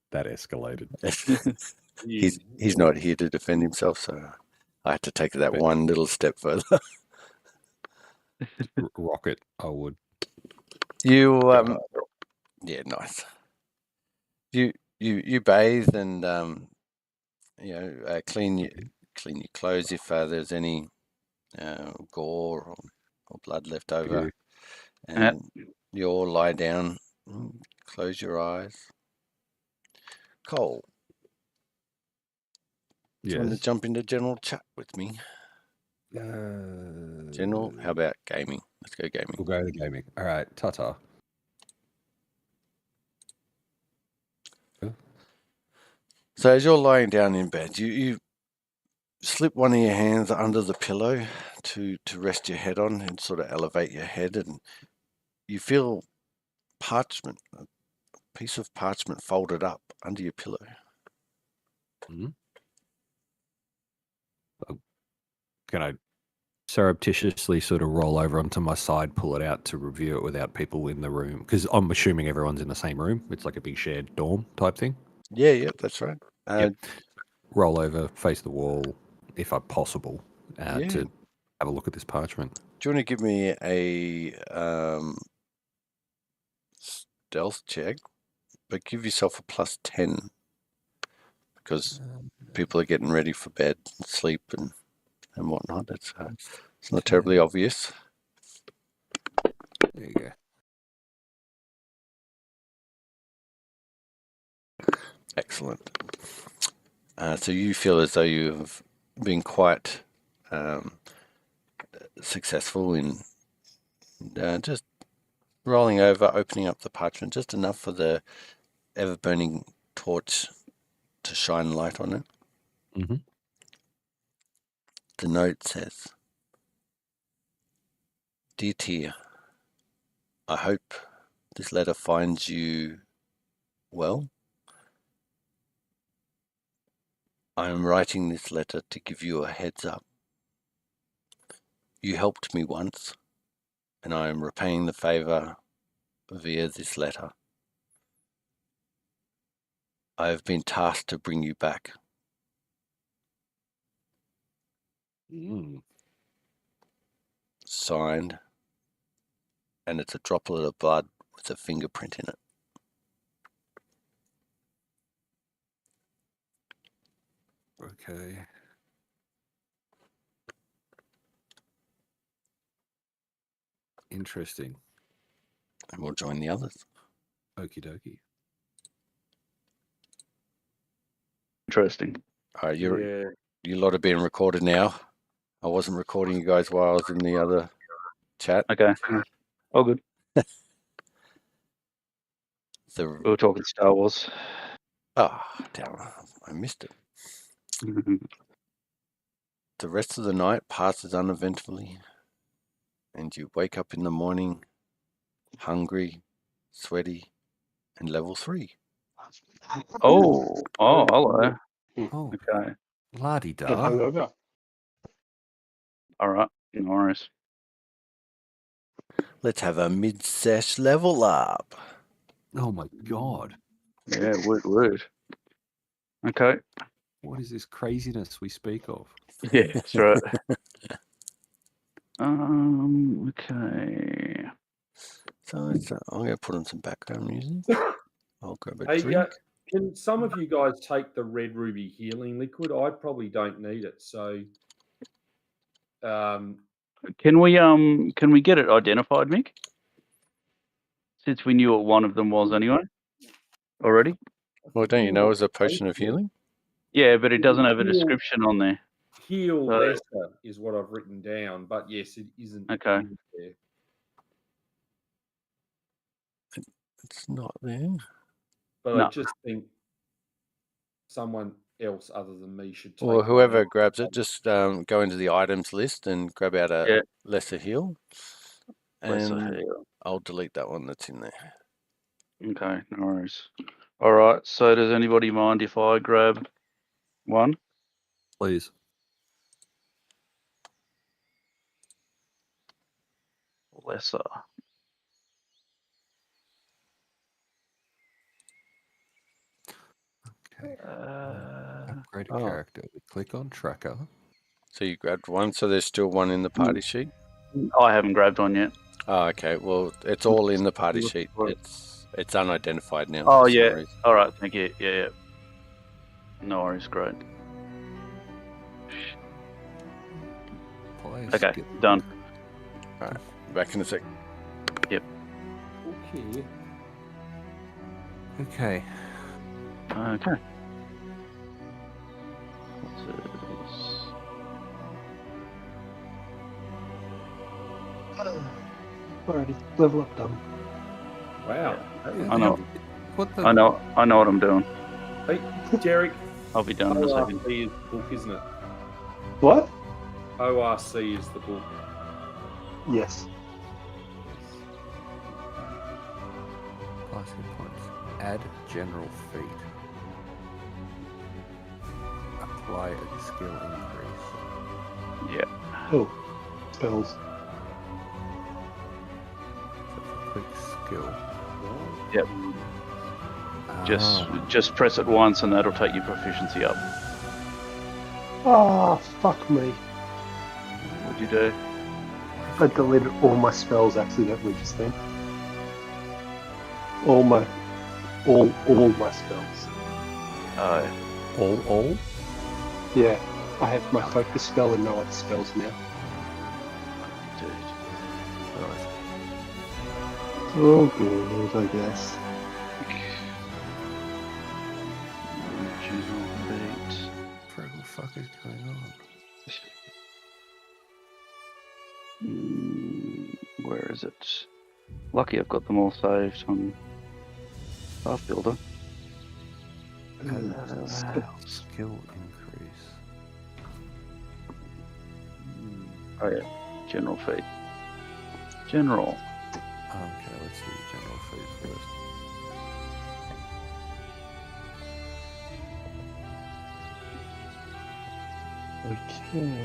That escalated. He's not here to defend himself, so I had to take that one little step further. Rocket, I would. You yeah, nice. You bathe and clean your clothes if there's any gore or blood left over, and you all lie down, close your eyes. Cole, do you want to jump into general chat with me? General, how about gaming? Let's go gaming. We'll go to gaming. All right, ta-ta. So as you're lying down in bed, you slip one of your hands under the pillow to rest your head on and sort of elevate your head, and you feel parchment, a piece of parchment folded up under your pillow. Mm-hmm. Can I surreptitiously sort of roll over onto my side, pull it out to review it without people in the room? Because I'm assuming everyone's in the same room. It's like a big shared dorm type thing. Yeah, that's right. Roll over, face the wall, if possible, to Have a look at this parchment. Do you want to give me a stealth check, but give yourself a +10 because people are getting ready for bed, and sleep, and whatnot. It's not terribly obvious. There you go. Excellent. So you feel as though you've been quite successful in just rolling over, opening up the parchment just enough for the ever-burning torch to shine light on it. Mm-hmm. The note says, "Dear Tia, I hope this letter finds you well. I am writing this letter to give you a heads up. You helped me once, and I am repaying the favor via this letter. I have been tasked to bring you back. Signed, and it's a droplet of blood with a fingerprint in it." Okay. Interesting. And we'll join the others. Okie dokie. Interesting. All right, you lot are being recorded now. I wasn't recording you guys while I was in the other chat. Okay. All good. We were talking Star Wars. Oh, damn, I missed it. The rest of the night passes uneventfully, and you wake up in the morning hungry, sweaty, and level 3. Oh, hello. Oh, Okay. la-di-da. Hungover. All right. No worries. Let's have a mid-sesh level up. Oh my god. Yeah, would. Okay. What is this craziness we speak of? Yeah, that's right. Okay. So I'm going to put on some background music. I'll grab a Hey, drink. can some of you guys take the red ruby healing liquid? I probably don't need it. So, Can we get it identified, Mick? Since we knew what one of them was anyway. Already? Well, don't you know it's a potion of healing? Yeah, but it doesn't have a description on there. heal lesser is what I've written down, but yes, it isn't. Okay. There. It's not there. But No. I just think someone else other than me should take Or it. whoever grabs it, just go into the items list and grab out a lesser heal. Lesser And heal. I'll delete that one that's in there. Okay, no worries. All right, so does anybody mind if I grab one? Please. Lesser. Okay. Upgrade a character. We click on tracker. So you grabbed one, so there's still one in the party sheet? I haven't grabbed one yet. Oh, okay. Well, it's all in the party sheet. It's unidentified now. Oh, for some yeah. reason. All right, thank you. Yeah. No worries, great. Players Okay, get- done. All right, back in a sec. Okay. Okay. Okay. What's this? Alrighty, level up done. Wow. I know. What the? I know what I'm doing. Hey, Derek. I'll be done in a second. ORC is the book, isn't it? What? ORC is the book. Yes. Class hit points. Add general feat. Apply a skill increase. Yeah. Oh, spells. So for quick skill. Yep. Just press it once and that'll take your proficiency up. Ah, fuck me. What'd you do? I deleted all my spells accidentally just then. All my spells. Oh, All? Yeah, I have my focus spell and no other spells now. dude. Right. Oh, good, I guess. General beat. What the fuck is going on? Where is it? Lucky I've got them all saved on Path Builder. Skill increase. Oh yeah, general feat. General. Okay, let's do the general feed first. Okay.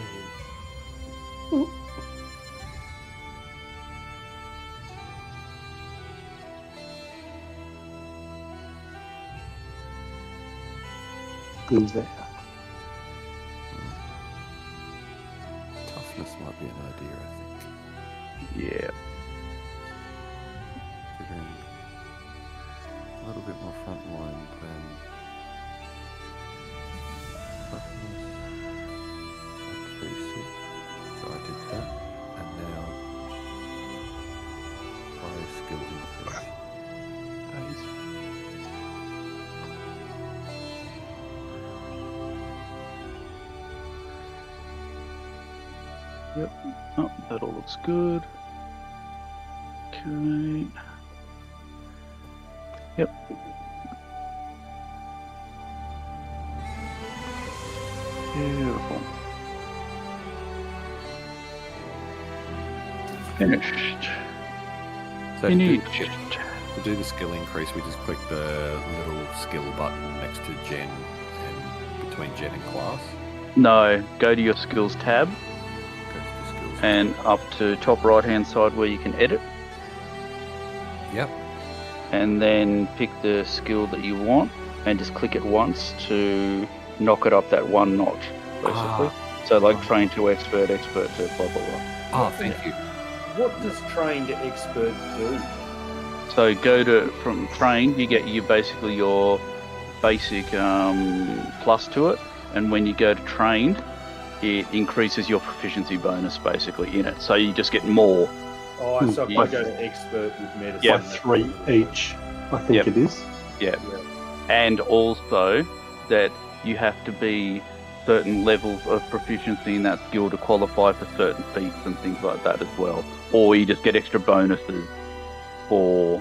There. Toughness might be an idea, I think. Yeah. Considering a little bit more front line than toughness. Increase it. So I did that. And now fire skill increase. Yep. Oh, that all looks good. Okay. Yep. Beautiful. Finished. So Finished. to do the skill increase, we just click the little skill button next to Gen and between Gen and class. No, go to your skills tab Go to the skills. and up to top right hand side where you can edit, Yep. and then pick the skill that you want and just click it once to knock it up that one notch, basically. So like train to expert, expert to blah blah blah. Oh, thank you. What does train to expert do? So go to from train, you get basically your basic plus to it, and when you go to trained, it increases your proficiency bonus basically in it. So you just get more. Oh, so if I Yeah. go to expert with medicine, Yeah. By 3 each, I think Yep. it is. Yeah. And also that you have to be certain levels of proficiency in that skill to qualify for certain feats and things like that as well. Or you just get extra bonuses for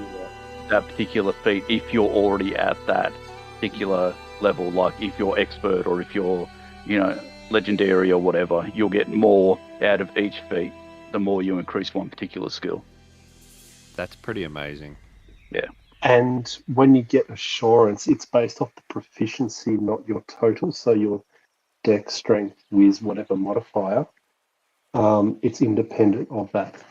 that particular feat if you're already at that particular level. Like if you're expert or if you're, legendary or whatever, you'll get more out of each feat the more you increase one particular skill. That's pretty amazing. And when you get assurance, it's based off the proficiency, not your total. So your dex, strength, whiz, whatever modifier, it's independent of that.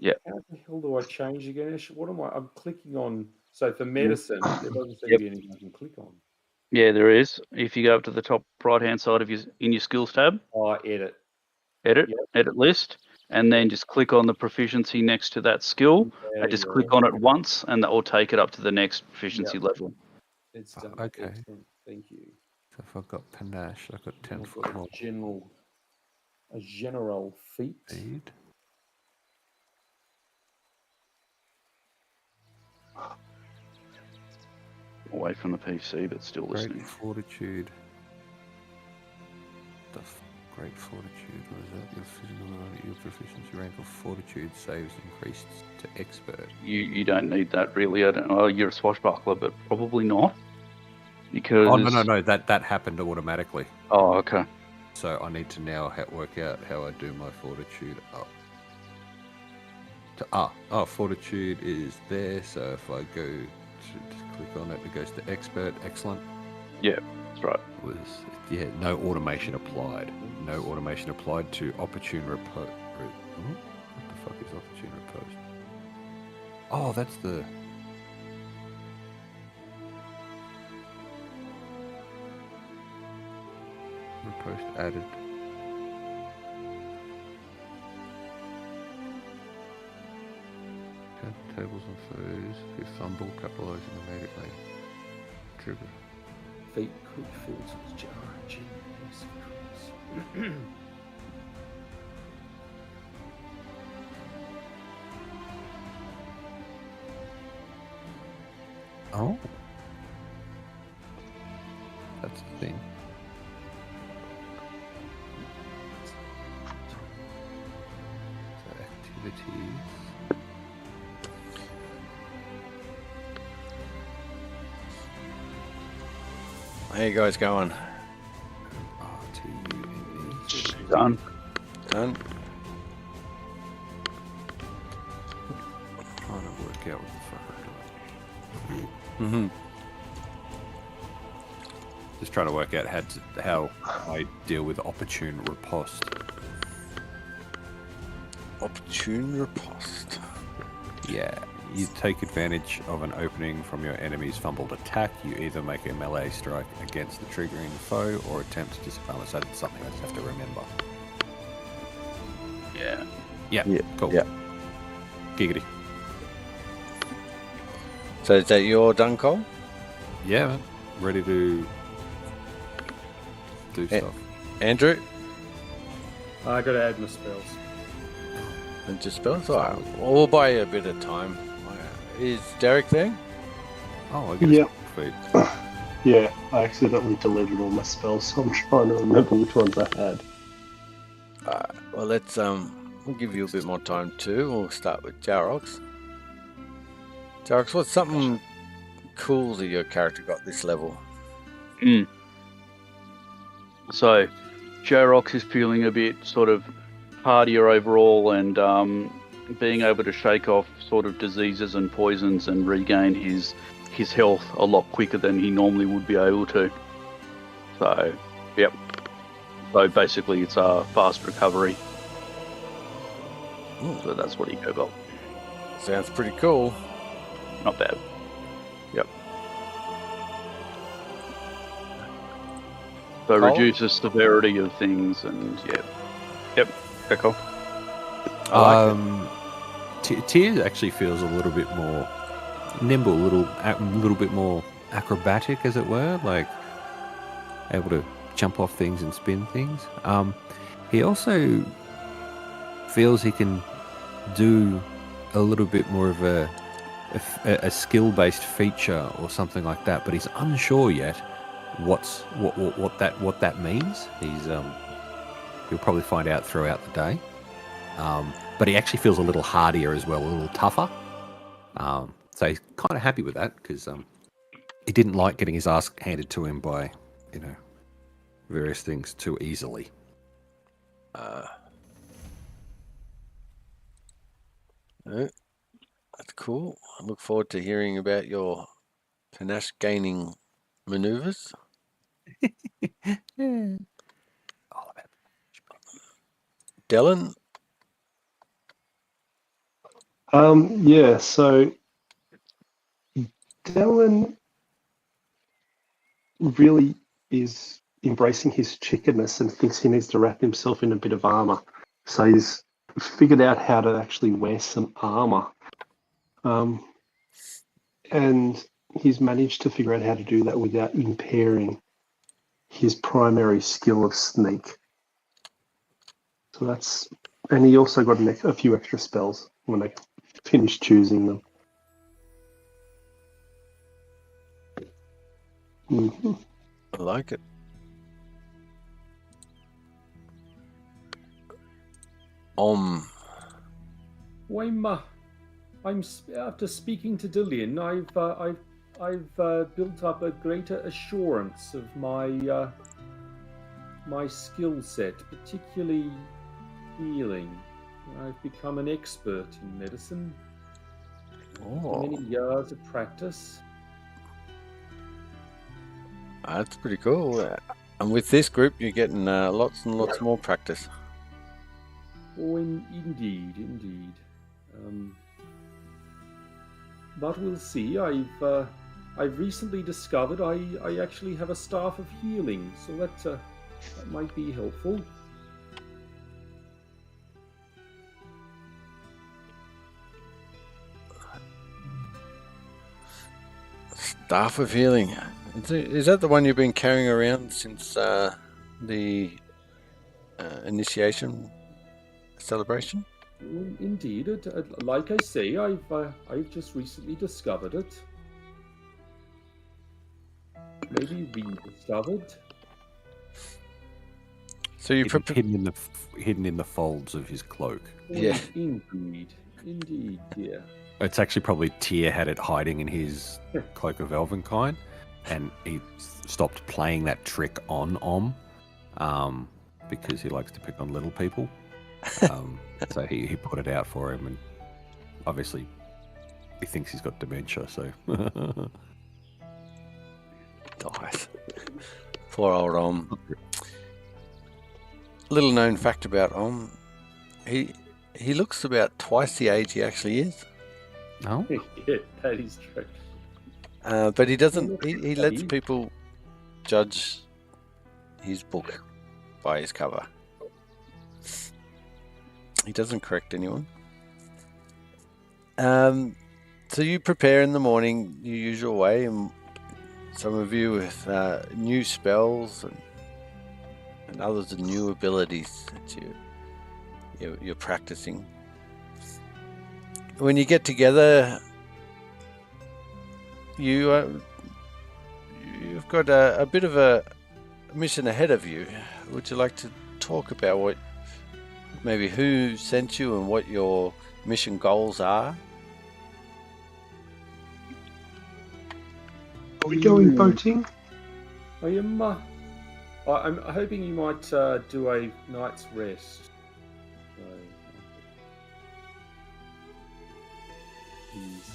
How the hell do I change again? What am I? I'm clicking on. So for medicine, there doesn't seem to be anything I can click on. Yeah, there is. If you go up to the top right hand side of your skills tab, Oh, edit. edit, Yep. edit list, and then just click on the proficiency next to that skill, and just click on it once, and that will take it up to the next proficiency level. It's done. Okay. Excellent. Thank you. So if I've got panache, I've got 10 I've foot got more a general feat. speed. Away from the PC, but still Great listening. fortitude. Great fortitude. What is that? Your physical, your proficiency rank of fortitude saves increased to expert. You don't need that really. I don't know. You're a swashbuckler, but probably not. Because Oh no! That happened automatically. Oh, okay. So I need to now work out how I do my fortitude up. Fortitude is there. So if I go to click on it, it goes to expert. Excellent. Yeah, that's right. No automation applied. No automation applied to opportune repose. What the fuck is opportune repose? Oh, that's the. Repost added. tables and foes who fumble, capitalizing immediately. Trigger. Fate could filter the charge. Yes, of course. Oh. That's the thing. So activities. How you guys going? RTUNE. Done. Done? Trying to work out what the fuck I'm doing. Mm-hmm. Just trying to work out how I deal with opportune riposte. Opportune riposte. Yeah, you take advantage of an opening from your enemy's fumbled attack. You either make a melee strike against the triggering foe or attempt to disarm it. So that's something I just have to remember. Yeah. Yeah, Yeah, cool. yeah. Giggity. So is that your done, Cole? Yeah, man. Ready to do Eh. stuff. Andrew? I got to add my spells. And just spells? Alright, we'll buy you a bit of time. Is Derek there? Oh, I get Yeah. feed. Yeah, I accidentally deleted all my spells, so I'm trying to remember which ones I had. Well, let's we'll give you a bit more time too. We'll start with Jarox. Jarox, what's something cool that your character got this level? So, J-Rox is feeling a bit sort of hardier overall and being able to shake off sort of diseases and poisons and regain his health a lot quicker than he normally would be able to. So, yep. So basically it's a fast recovery. So that's what he got. Sounds pretty cool. Not bad. Yep. So Cole? reduces severity of things and yeah. Yep. Okay, cool. I like it. Tears actually feels a little bit more nimble, a little bit more acrobatic, as it were, like able to jump off things and spin things. He also feels he can do a little bit more of a skill-based feature or something like that, but he's unsure yet what that means. He'll probably find out throughout the day. But he actually feels a little hardier as well, a little tougher. So he's kind of happy with that because he didn't like getting his ass handed to him by, various things too easily. That's cool. I look forward to hearing about your panache gaining maneuvers. All about Dylan? Yeah, so Dylan really is embracing his chickenness and thinks he needs to wrap himself in a bit of armor. So he's figured out how to actually wear some armor. And he's managed to figure out how to do that without impairing his primary skill of sneak. So that's, and he also got a few extra spells when I finished choosing them. Mm-hmm. I like it. After speaking to Dillian, I've built up a greater assurance of my my skill set, particularly healing. I've become an expert in medicine. Many years of practice. That's pretty cool. And with this group, you're getting lots and lots more practice. Oh, indeed. But we'll see. I've recently discovered I actually have a staff of healing, so that might be helpful. Staff of Healing. Is that the one you've been carrying around since the initiation celebration? Indeed, like I say, I've just recently discovered it. Maybe rediscovered. So you hidden in the folds of his cloak. Yeah. Indeed, yeah. It's actually probably Tyr had it hiding in his cloak of Elvenkind, and he stopped playing that trick on Om, because he likes to pick on little people. So he put it out for him, and obviously he thinks he's got dementia. So nice. Poor old Om. Little known fact about Om: he looks about twice the age he actually is. No, Yeah, that is true. But he doesn't. He lets people judge his book by his cover. He doesn't correct anyone. So you prepare in the morning your usual way, and some of you with new spells and others with new abilities that you're practicing. When you get together, you've got a bit of a mission ahead of you. Would you like to talk about maybe who sent you and what your mission goals are? Are we going boating? I'm hoping you might do a night's rest. Please.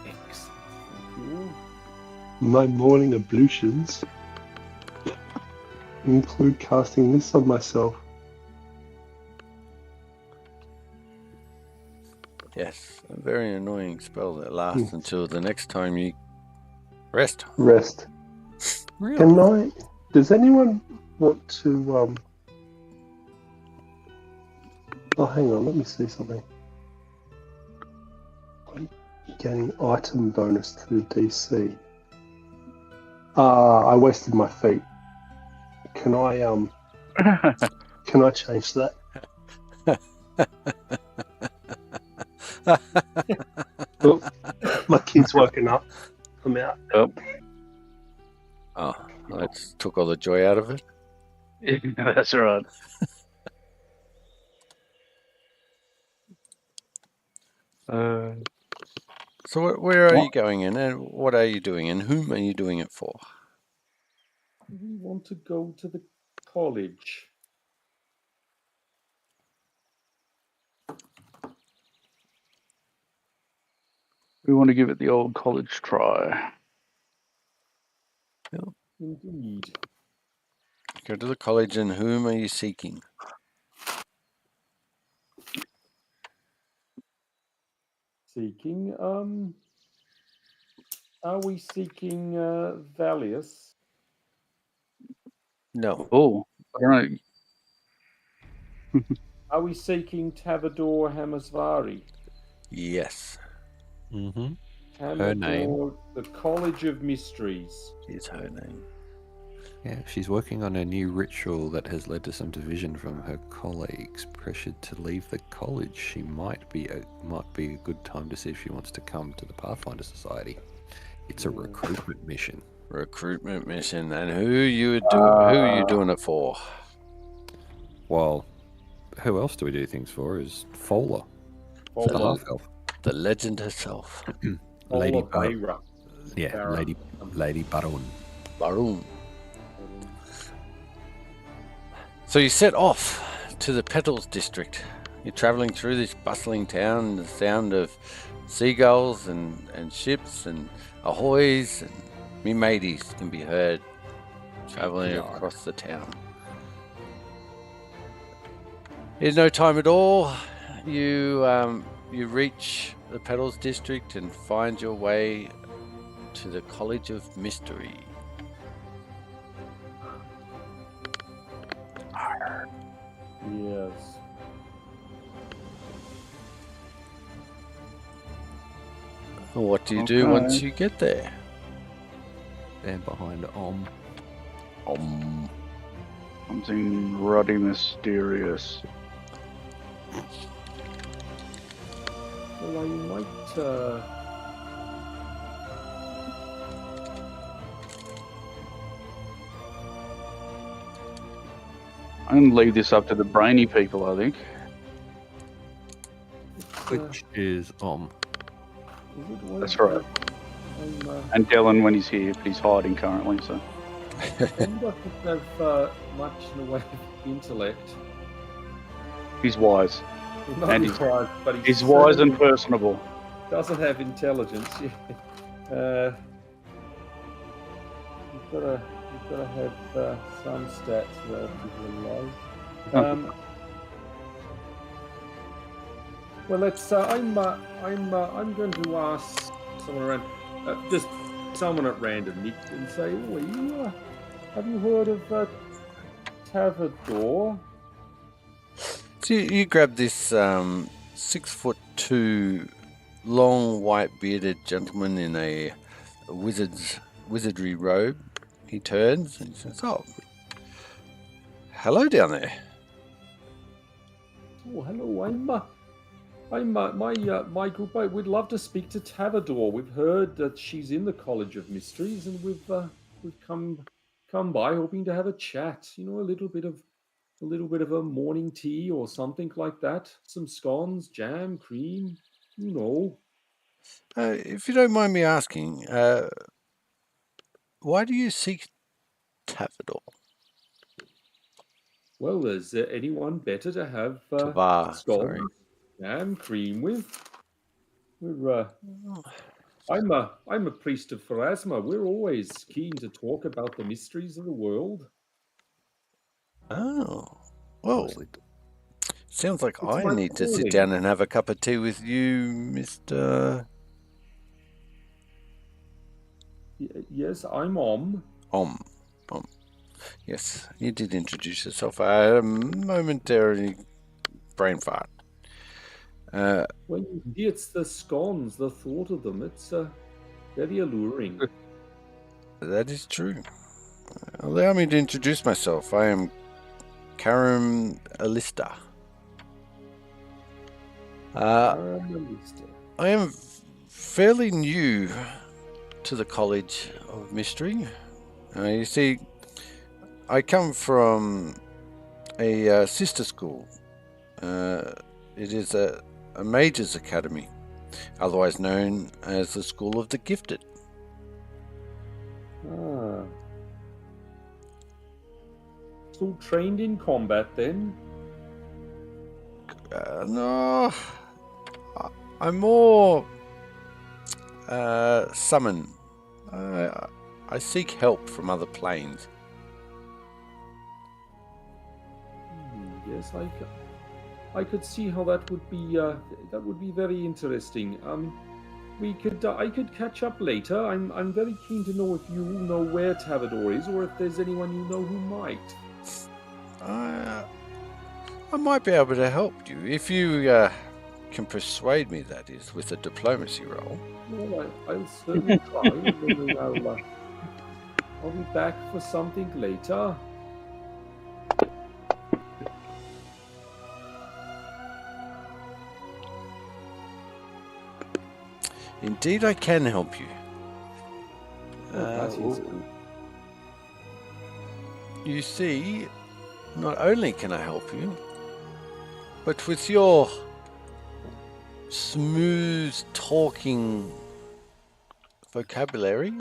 Excellent. My morning ablutions include casting this on myself. Yes, a very annoying spell that lasts until the next time you rest. Rest. really? Does anyone want to oh, hang on, let me see something. I'm getting item bonus to the DC. I wasted my feet. Can I change that? Oh, my kid's woken up. I'm out. Oh, that took all the joy out of it. Yeah, that's right. So where are you going in, and what are you doing, and whom are you doing it for? We want to go to the college. We want to give it the old college try. Indeed. Go to the college, and whom are you seeking? Seeking, are we seeking Valius? No. Oh, I don't know. Are we seeking Tavador Hamasvari? Yes, Mm-hmm. Hamador, name. the College of Mysteries. is her name. Yeah, she's working on a new ritual that has led to some division from her colleagues. Pressured to leave the college, she might be a good time to see if she wants to come to the Pathfinder Society. It's a recruitment mission. Recruitment mission, and who are you doing it for? Well, who else do we do things for? Is Fowler, the half elf, The legend herself, Lady Bayra. yeah, Barra. Lady Baron. Barum. So you set off to the Petals district. You're travelling through this bustling town, the sound of seagulls and ships and ahoys and me mateys can be heard travelling across the town. In no time at all, you reach the Petals district and find your way to the College of Mystery. Yes. What do you do once you get there? Stand behind Something ruddy mysterious. Well, I might. I'm going to leave this up to the brainy people, I think. which is Is it one That's right. And Dylan when he's here, but he's hiding currently, so. I wonder if they have much in the way of intellect. He's wise. He might And be wise, but He's wise and personable. doesn't have intelligence. You've got to have some stats relatively low. Well, let's. I'm going to ask someone around, just someone at random, Nick, and say, "Oh, have you heard of Tavador?" So you grab this 6'2", long white bearded gentleman in a wizardry robe. He turns and he says, "Oh, hello down there." Oh, hello. My group. We'd love to speak to Tavador. We've heard that she's in the College of Mysteries, and we've come by hoping to have a chat. You know, a little bit of a morning tea or something like that. Some scones, jam, cream. You know. If you don't mind me asking, why do you seek Tavador? Well, is there anyone better to have Tavar, scones, sorry. jam, cream with? I'm a priest of Pharasma. We're always keen to talk about the mysteries of the world. Oh, well, sounds like It's I my need to sit calling. down and have a cup of tea with you, Mr. Yes, I'm Om. Om. Yes, you did introduce yourself. I had a momentary brain fart. Well, you see, it's the scones, the thought of them. It's very alluring. That is true. Allow me to introduce myself. I am Karim Alista. I am fairly new to the College of Mystery. You see, I come from a sister school. It is a Mage's Academy, otherwise known as the School of the Gifted. Ah. So trained in combat then? No, I'm more summon. I seek help from other planes. Yes, I could see how that would be very interesting. I could catch up later. I'm very keen to know if you know where Tavador is, or if there's anyone you know who might. I might be able to help you if you can persuade me. That is with a diplomacy roll. Well, I'll certainly try. And then I'll be back for something later. Indeed, I can help you. That is good. You see, not only can I help you, but with your smooth talking vocabulary,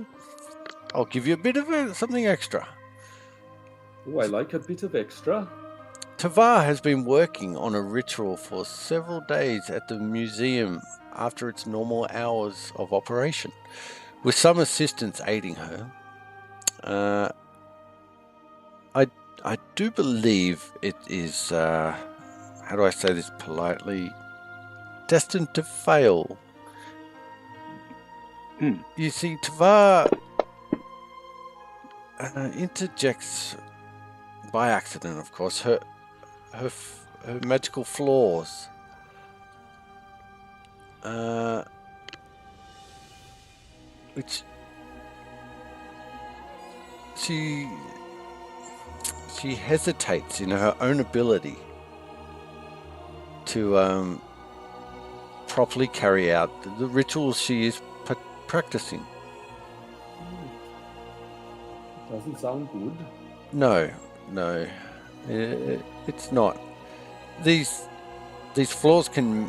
I'll give you a bit of something extra. Oh, I like a bit of extra. Tavar has been working on a ritual for several days at the museum after its normal hours of operation, with some assistants aiding her. I do believe it is, how do I say this politely, destined to fail. You see, Tavar interjects, by accident of course, her magical flaws. Which she hesitates in her own ability to properly carry out the rituals she is practicing. Doesn't sound good. No, it's not. These flaws can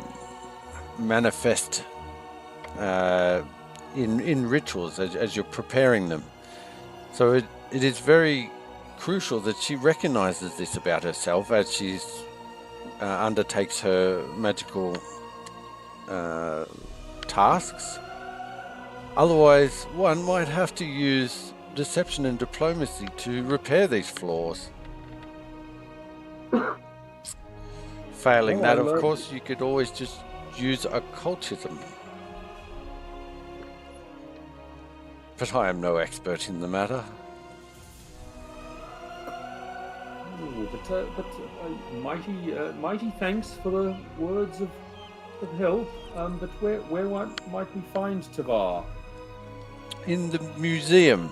manifest in rituals as you're preparing them. So it is very crucial that she recognizes this about herself as she undertakes her magical tasks. Otherwise, one might have to use deception and diplomacy to repair these flaws. Failing that, of course, you could always just use occultism. But I am no expert in the matter. Mighty thanks for the words of help. But where might we find Tavar? In the museum.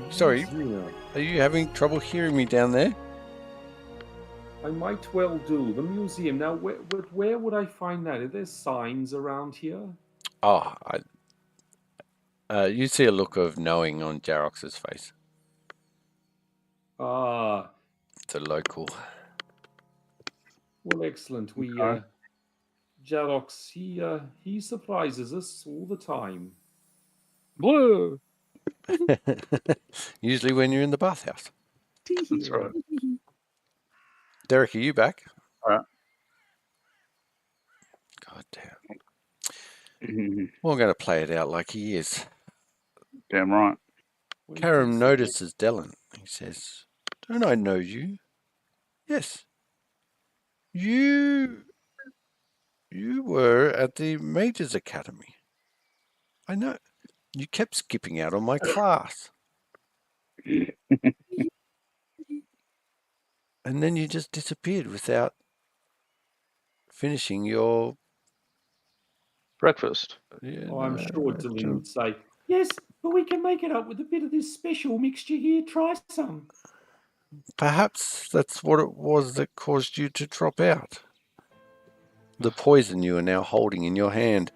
Sorry, are you having trouble hearing me down there? I might well do. The museum. Now, where would I find that? Are there signs around here? Oh, you see a look of knowing on Jarox's face. Ah. It's a local. Well, excellent. Jarox, he surprises us all the time. Whoa! Usually when you're in the bathhouse. That's right. Derek, are you back? All right. God damn. Well, I'm going to play it out like he is. Damn right. Karam notices Dellen. He says, "Don't I know you?" "Yes. You were at the Mages Academy. I know. You kept skipping out on my class. And then you just disappeared without finishing your breakfast." Yeah, I'm sure Delin would say, "Yes, but we can make it up with a bit of this special mixture here. Try some." Perhaps that's what it was that caused you to drop out. The poison you are now holding in your hand.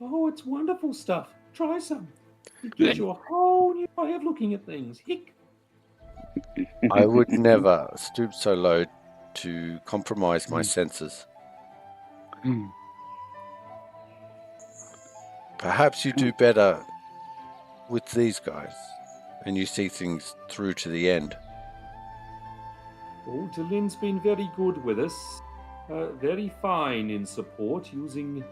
Oh, it's wonderful stuff. Try some. It gives you a whole new way of looking at things. Hick. I would never stoop so low to compromise my senses. Perhaps you do better with these guys, and you see things through to the end. Oh, Delin's been very good with us. Very fine in support, using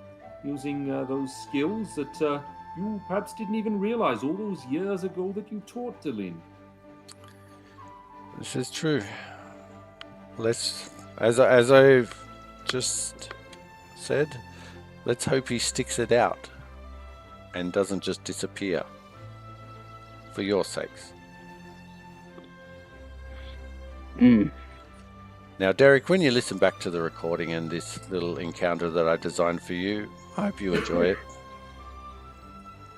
those skills that you perhaps didn't even realize all those years ago that you taught Delin. This is true. As I've just said, let's hope he sticks it out and doesn't just disappear. For your sakes. Now, Derek, when you listen back to the recording and this little encounter that I designed for you, I hope you enjoy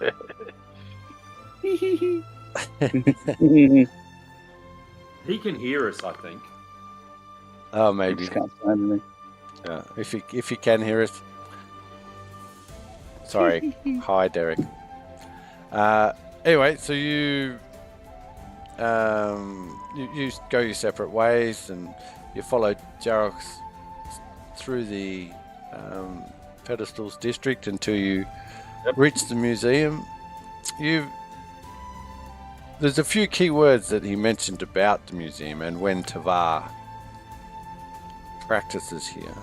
it. He can hear us, I think. Oh, maybe. Can't say anything. If you can hear us. Sorry. Hi, Derek. Anyway, so you go your separate ways, and you follow Jarox through the Pedestals district until you reach the museum. There's a few key words that he mentioned about the museum and when Tavar practices here.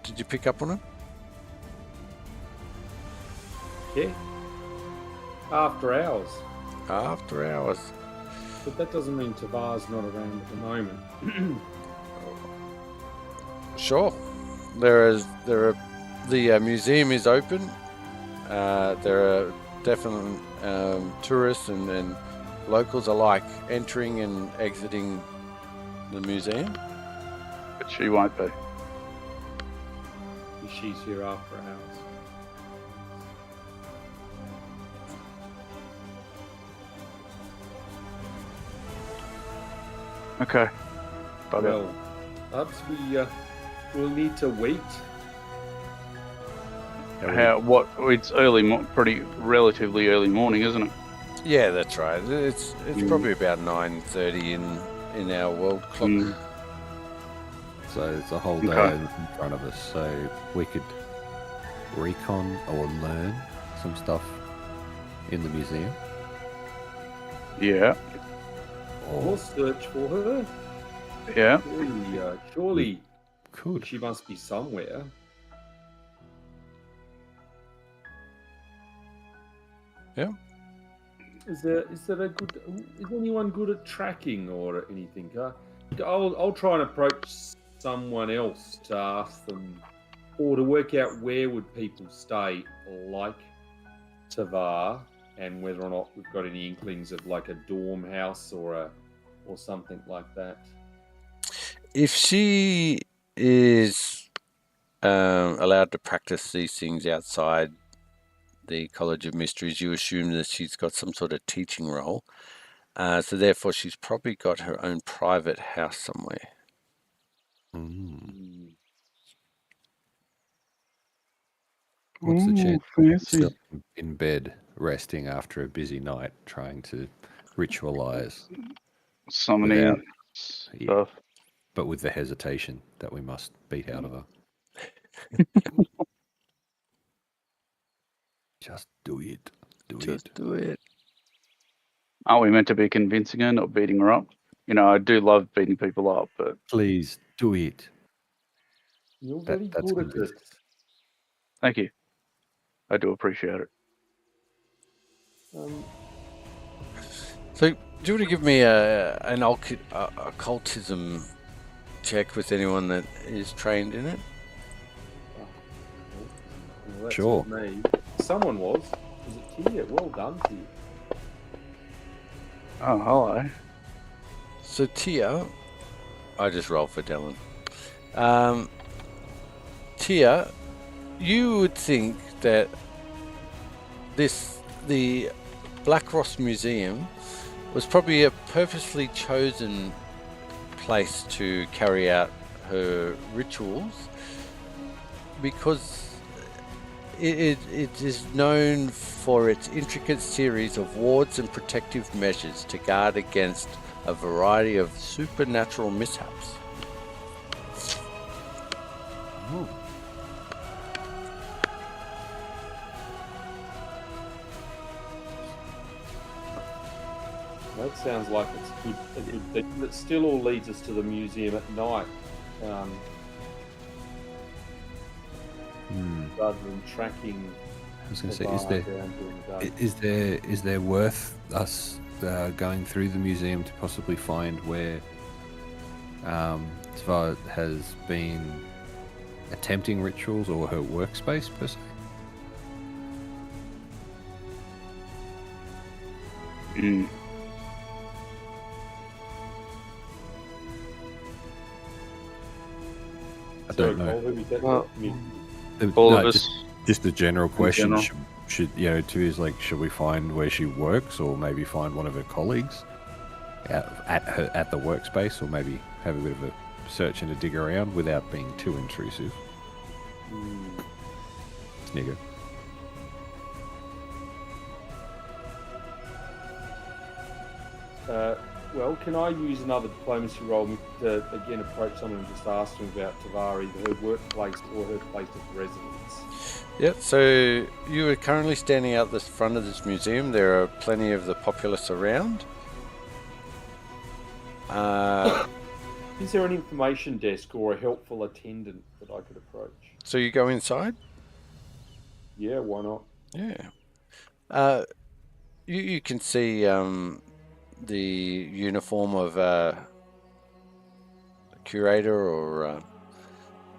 Did you pick up on it? Yeah. After hours. After hours. But that doesn't mean Tavar's not around at the moment. Sure. The museum is open. There are definitely tourists and locals alike entering and exiting the museum. But she won't be. She's here after hours. Okay. Well, perhaps we'll need to wait. It's early, pretty relatively early morning, isn't it? Yeah, that's right. It's probably about 9:30 in our world clock. So it's a whole day Okay. in front of us. So we could recon or learn some stuff in the museum. Yeah. We'll Or search for her. Yeah. Surely could. she must be somewhere. Yeah. Is anyone good at tracking or anything? I'll try and approach someone else to ask them, or to work out where would people stay, like Tavar, and whether or not we've got any inklings of like a dorm house or something like that. If she is allowed to practice these things outside the College of Mysteries, you assume that she's got some sort of teaching role. So therefore, she's probably got her own private house somewhere. What's the chance fancy. still in bed resting after a busy night trying to ritualize, Summoning stuff. but with the hesitation that we must beat out of her? Just do it. Do it. Aren't we meant to be convincing her, not beating her up? You know, I do love beating people up, but Please do it. You're That's very good at convincing. it. thank you. I do appreciate it. So, do you want to give me an occultism check with anyone that is trained in it? Well, that's Sure. not me. Someone was. Was it Tia? Well done, Tia. Oh, hello. So Tia, I just rolled for Dylan. Tia, you would think that the Black Ross Museum was probably a purposely chosen place to carry out her rituals, because it is known for its intricate series of wards and protective measures to guard against a variety of supernatural mishaps. Ooh. That sounds like it's a good thing. That still all leads us to the museum at night, rather than tracking. I was going to say, the bar down during the day. is there worth us going through the museum to possibly find where Tva has been attempting rituals, or her workspace per se? I don't know. Well, All of us. Just a general question. general. Should should we find where she works, or maybe find one of her colleagues at the workspace, or maybe have a bit of a search and a dig around without being too intrusive? Snigger. Well, can I use another diplomacy roll to again approach someone and just ask them about Tavar, either her workplace or her place of residence? Yep, so you are currently standing out the front of this museum. There are plenty of the populace around. Is there an information desk or a helpful attendant that I could approach? So you go inside? Yeah, why not? Yeah. You can see the uniform of a curator or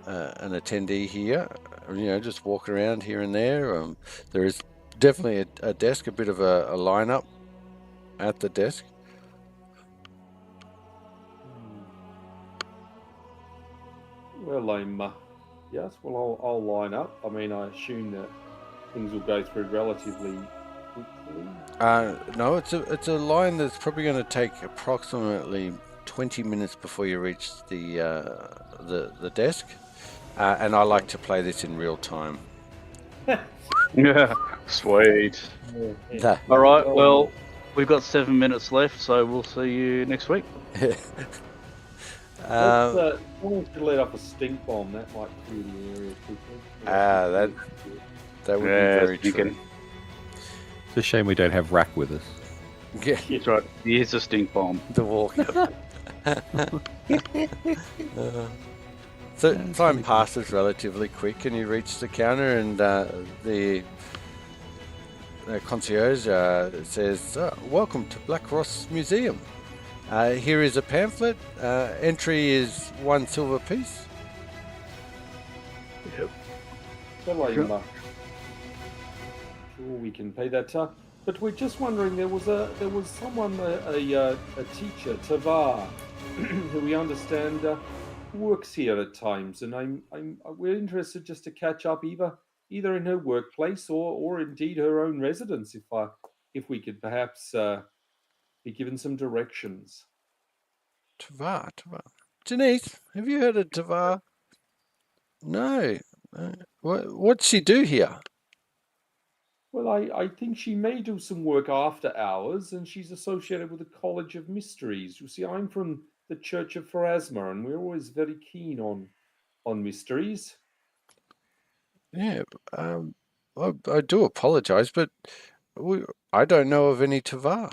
an attendee here. You know, just walk around here and there. There is definitely a desk, a bit of a lineup at the desk. Well, yes. Well, I'll line up. I mean, I assume that things will go through relatively quickly. No, it's a line that's probably going to take approximately 20 minutes before you reach the desk, and I like to play this in real time. Yeah, sweet. Yeah. All right, well, we've got 7 minutes left, so we'll see you next week. Let's let off a stink bomb. That might clear the area quickly. That would be very true. It's a shame we don't have Rack with us. Yeah, That's right. Here's a stink bomb. the walker. So time passes relatively quick, and you reach the counter, and the concierge says, "Welcome to Black Ross Museum. Here is a pamphlet. Entry is 1 silver piece." Yep. Sure, we can pay that. But we're just wondering. There was someone, a teacher, Tavar, who we understand works here at times, and we're interested just to catch up, either in her workplace or indeed her own residence, if we could perhaps be given some directions. Tavar. Denise, have you heard of Tavar? No. What's she do here? Well, I think she may do some work after hours, and she's associated with the College of Mysteries. You see, I'm from the Church of Pharasma, and we're always very keen on mysteries. Yeah. I do apologize, but I don't know of any Tavar.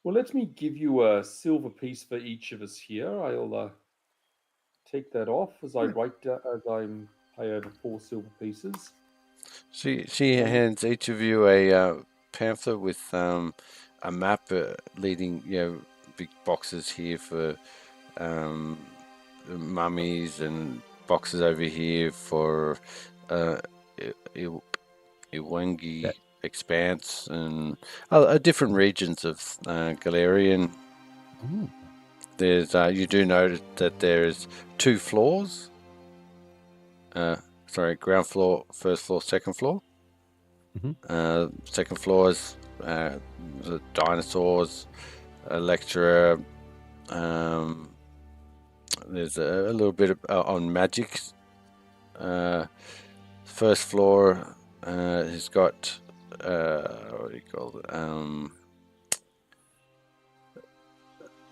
Well, let me give you a silver piece for each of us here. I'll take that off as I I'm pay over 4 silver pieces. She hands each of you a pamphlet with a map leading, big boxes here for mummies, and boxes over here for Iwangi Expanse, and different regions of Gloarian. There's you do note that there's 2 floors. Ground floor, first floor, second floor. Second floor is the dinosaurs, a lecturer. There's a little bit on magic. First floor has got what do you call it?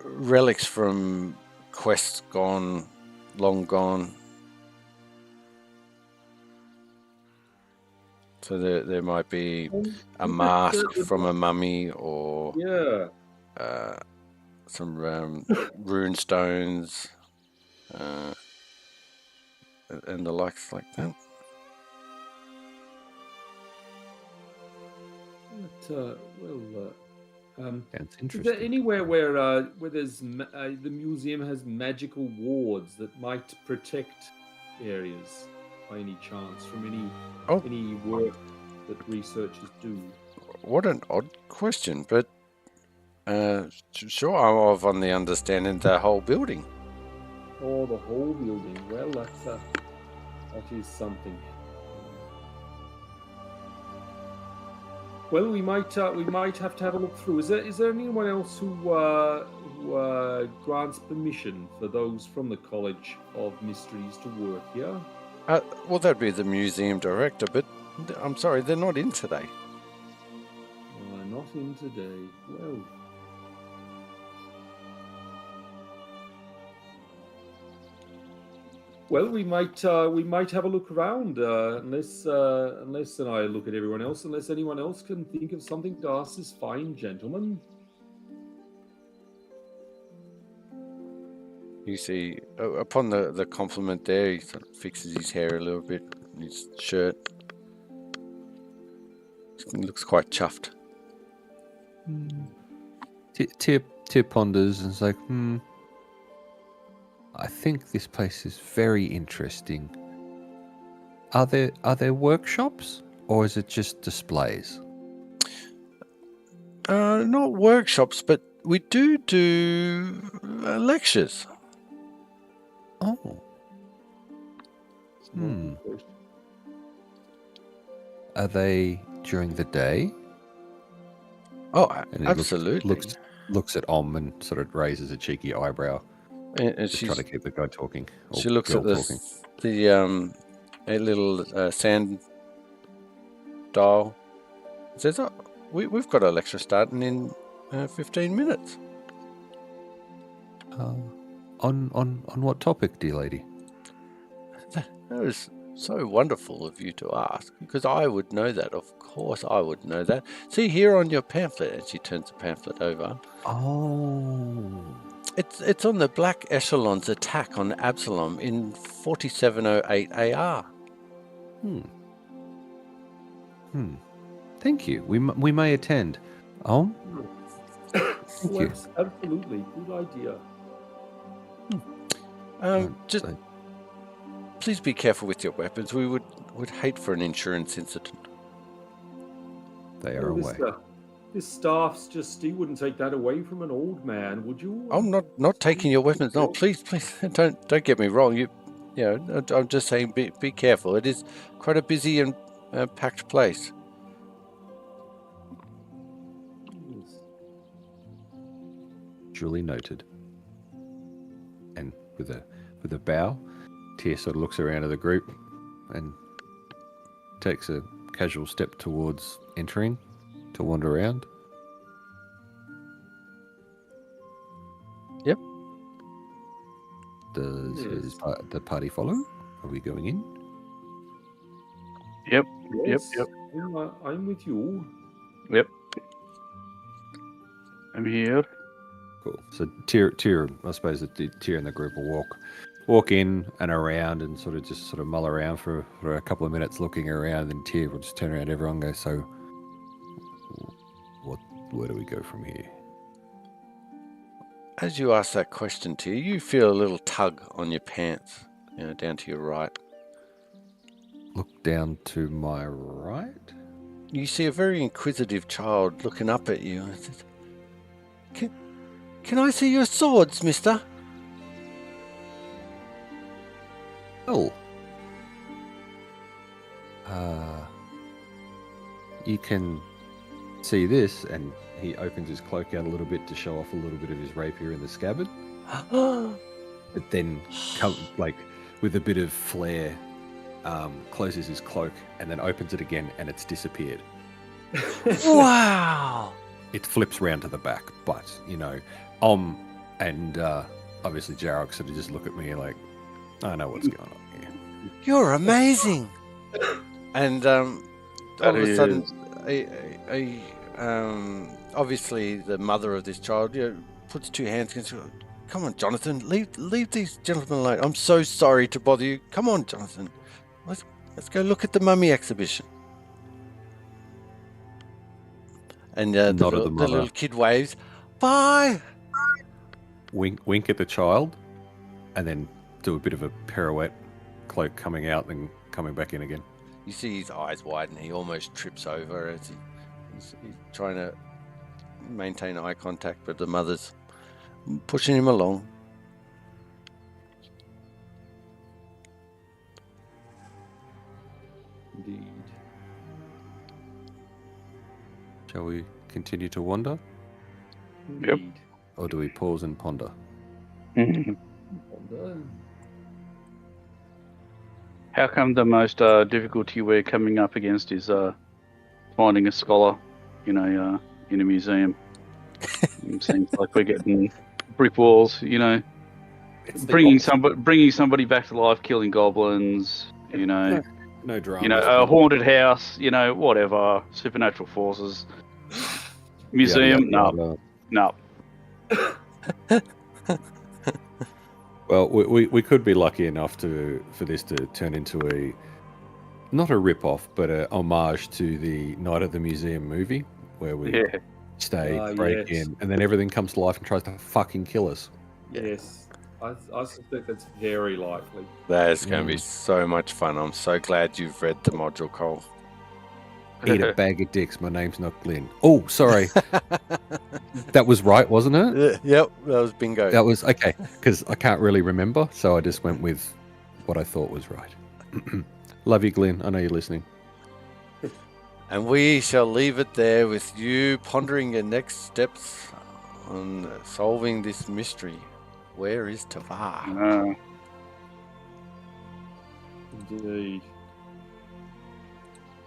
Relics from quests long gone. So there might be a mask from a mummy, or some rune stones, and the likes like that. Sounds is there anywhere where there's the museum has magical wards that might protect areas by any chance from any work that researchers do? What an odd question, but sure, I'm of on the understanding the whole building. Oh, the whole building. Well, that is something. Well, we might have to have a look through. Is there anyone else who grants permission for those from the College of Mysteries to work here? Well, that'd be the museum director, but I'm sorry, they're not in today. Not in today. Well, we might have a look around, unless and I look at everyone else. Unless anyone else can think of something to ask this fine gentleman. You see, upon the compliment there, he sort of fixes his hair a little bit, his shirt. He looks quite chuffed. Tyr ponders and is like, I think this place is very interesting. Are there workshops, or is it just displays? Not workshops, but we do lectures. Oh. Are they during the day? Oh, And he absolutely. looks at Om and sort of raises a cheeky eyebrow. And Just trying to keep the guy talking. She looks at talking. a little sand dial. Says, "Oh, we've got a lecture starting in 15 minutes." On what topic, dear lady? That is so wonderful of you to ask, because I would know that. Of course I would know that. See here on your pamphlet, and she turns the pamphlet over. Oh. It's on the Black Echelon's attack on Absalom in 4708 AR. Thank you. We may attend. Om? Oh, absolutely. Good idea. Just please be careful with your weapons. We would hate for an insurance incident. They are away. This staff's just, you wouldn't take that away from an old man, would you? I'm not taking your weapons. No, please, don't get me wrong. I'm just saying, be careful. It is quite a busy and packed place. Duly noted. And with a bow, Tyr sort of looks around at the group and takes a casual step towards entering to wander around. Yep. Does the party follow? Are we going in? Yep. Yes. Yep. I'm with you. Yep. I'm here. Cool. So Tyr, I suppose that Tyr and the group will walk in and around and sort of mull around for a couple of minutes looking around, and Tyr will just turn around to everyone and go, "So, where do we go from here?" As you ask that question, Tyr, you feel a little tug on your pants, down to your right. Look down to my right. You see a very inquisitive child looking up at you. And says, Can I see your swords, mister? Oh. You can see this, and he opens his cloak out a little bit to show off a little bit of his rapier in the scabbard. But then, with a bit of flair, closes his cloak and then opens it again, and it's disappeared. Wow! It flips round to the back, but, Om and obviously Jarok sort of just look at me like, I know what's going on here. You're amazing! And all of a sudden, obviously the mother of this child puts two hands against her. Come on, Jonathan, leave these gentlemen alone. I'm so sorry to bother you. Come on, Jonathan. Let's go look at the mummy exhibition. And the little kid waves, bye! Wink at the child, and then do a bit of a pirouette, cloak coming out and coming back in again. You see his eyes widen. He almost trips over as he's trying to maintain eye contact, but the mother's pushing him along. Indeed. Shall we continue to wander? Yep. Or do we pause and ponder? How come the most difficulty we're coming up against is finding a scholar in a museum? It seems like we're getting brick walls. Bringing somebody back to life, killing goblins. No drama. A haunted house. Whatever. Supernatural forces. Museum. No. Well, we could be lucky enough for this to turn into not a rip-off, but a homage to the Night at the Museum movie, where we stay, break in, and then everything comes to life and tries to fucking kill us. Yes, I suspect that's very likely. That is going to be so much fun. I'm so glad you've read the module, Cole. Eat a bag of dicks. My name's not Glenn. Oh, sorry. That was right, wasn't it? Yep, that was bingo. That was okay, because I can't really remember, so I just went with what I thought was right. Love you, Glenn. I know you're listening. And we shall leave it there with you pondering your next steps on solving this mystery. Where is Tavar? Indeed.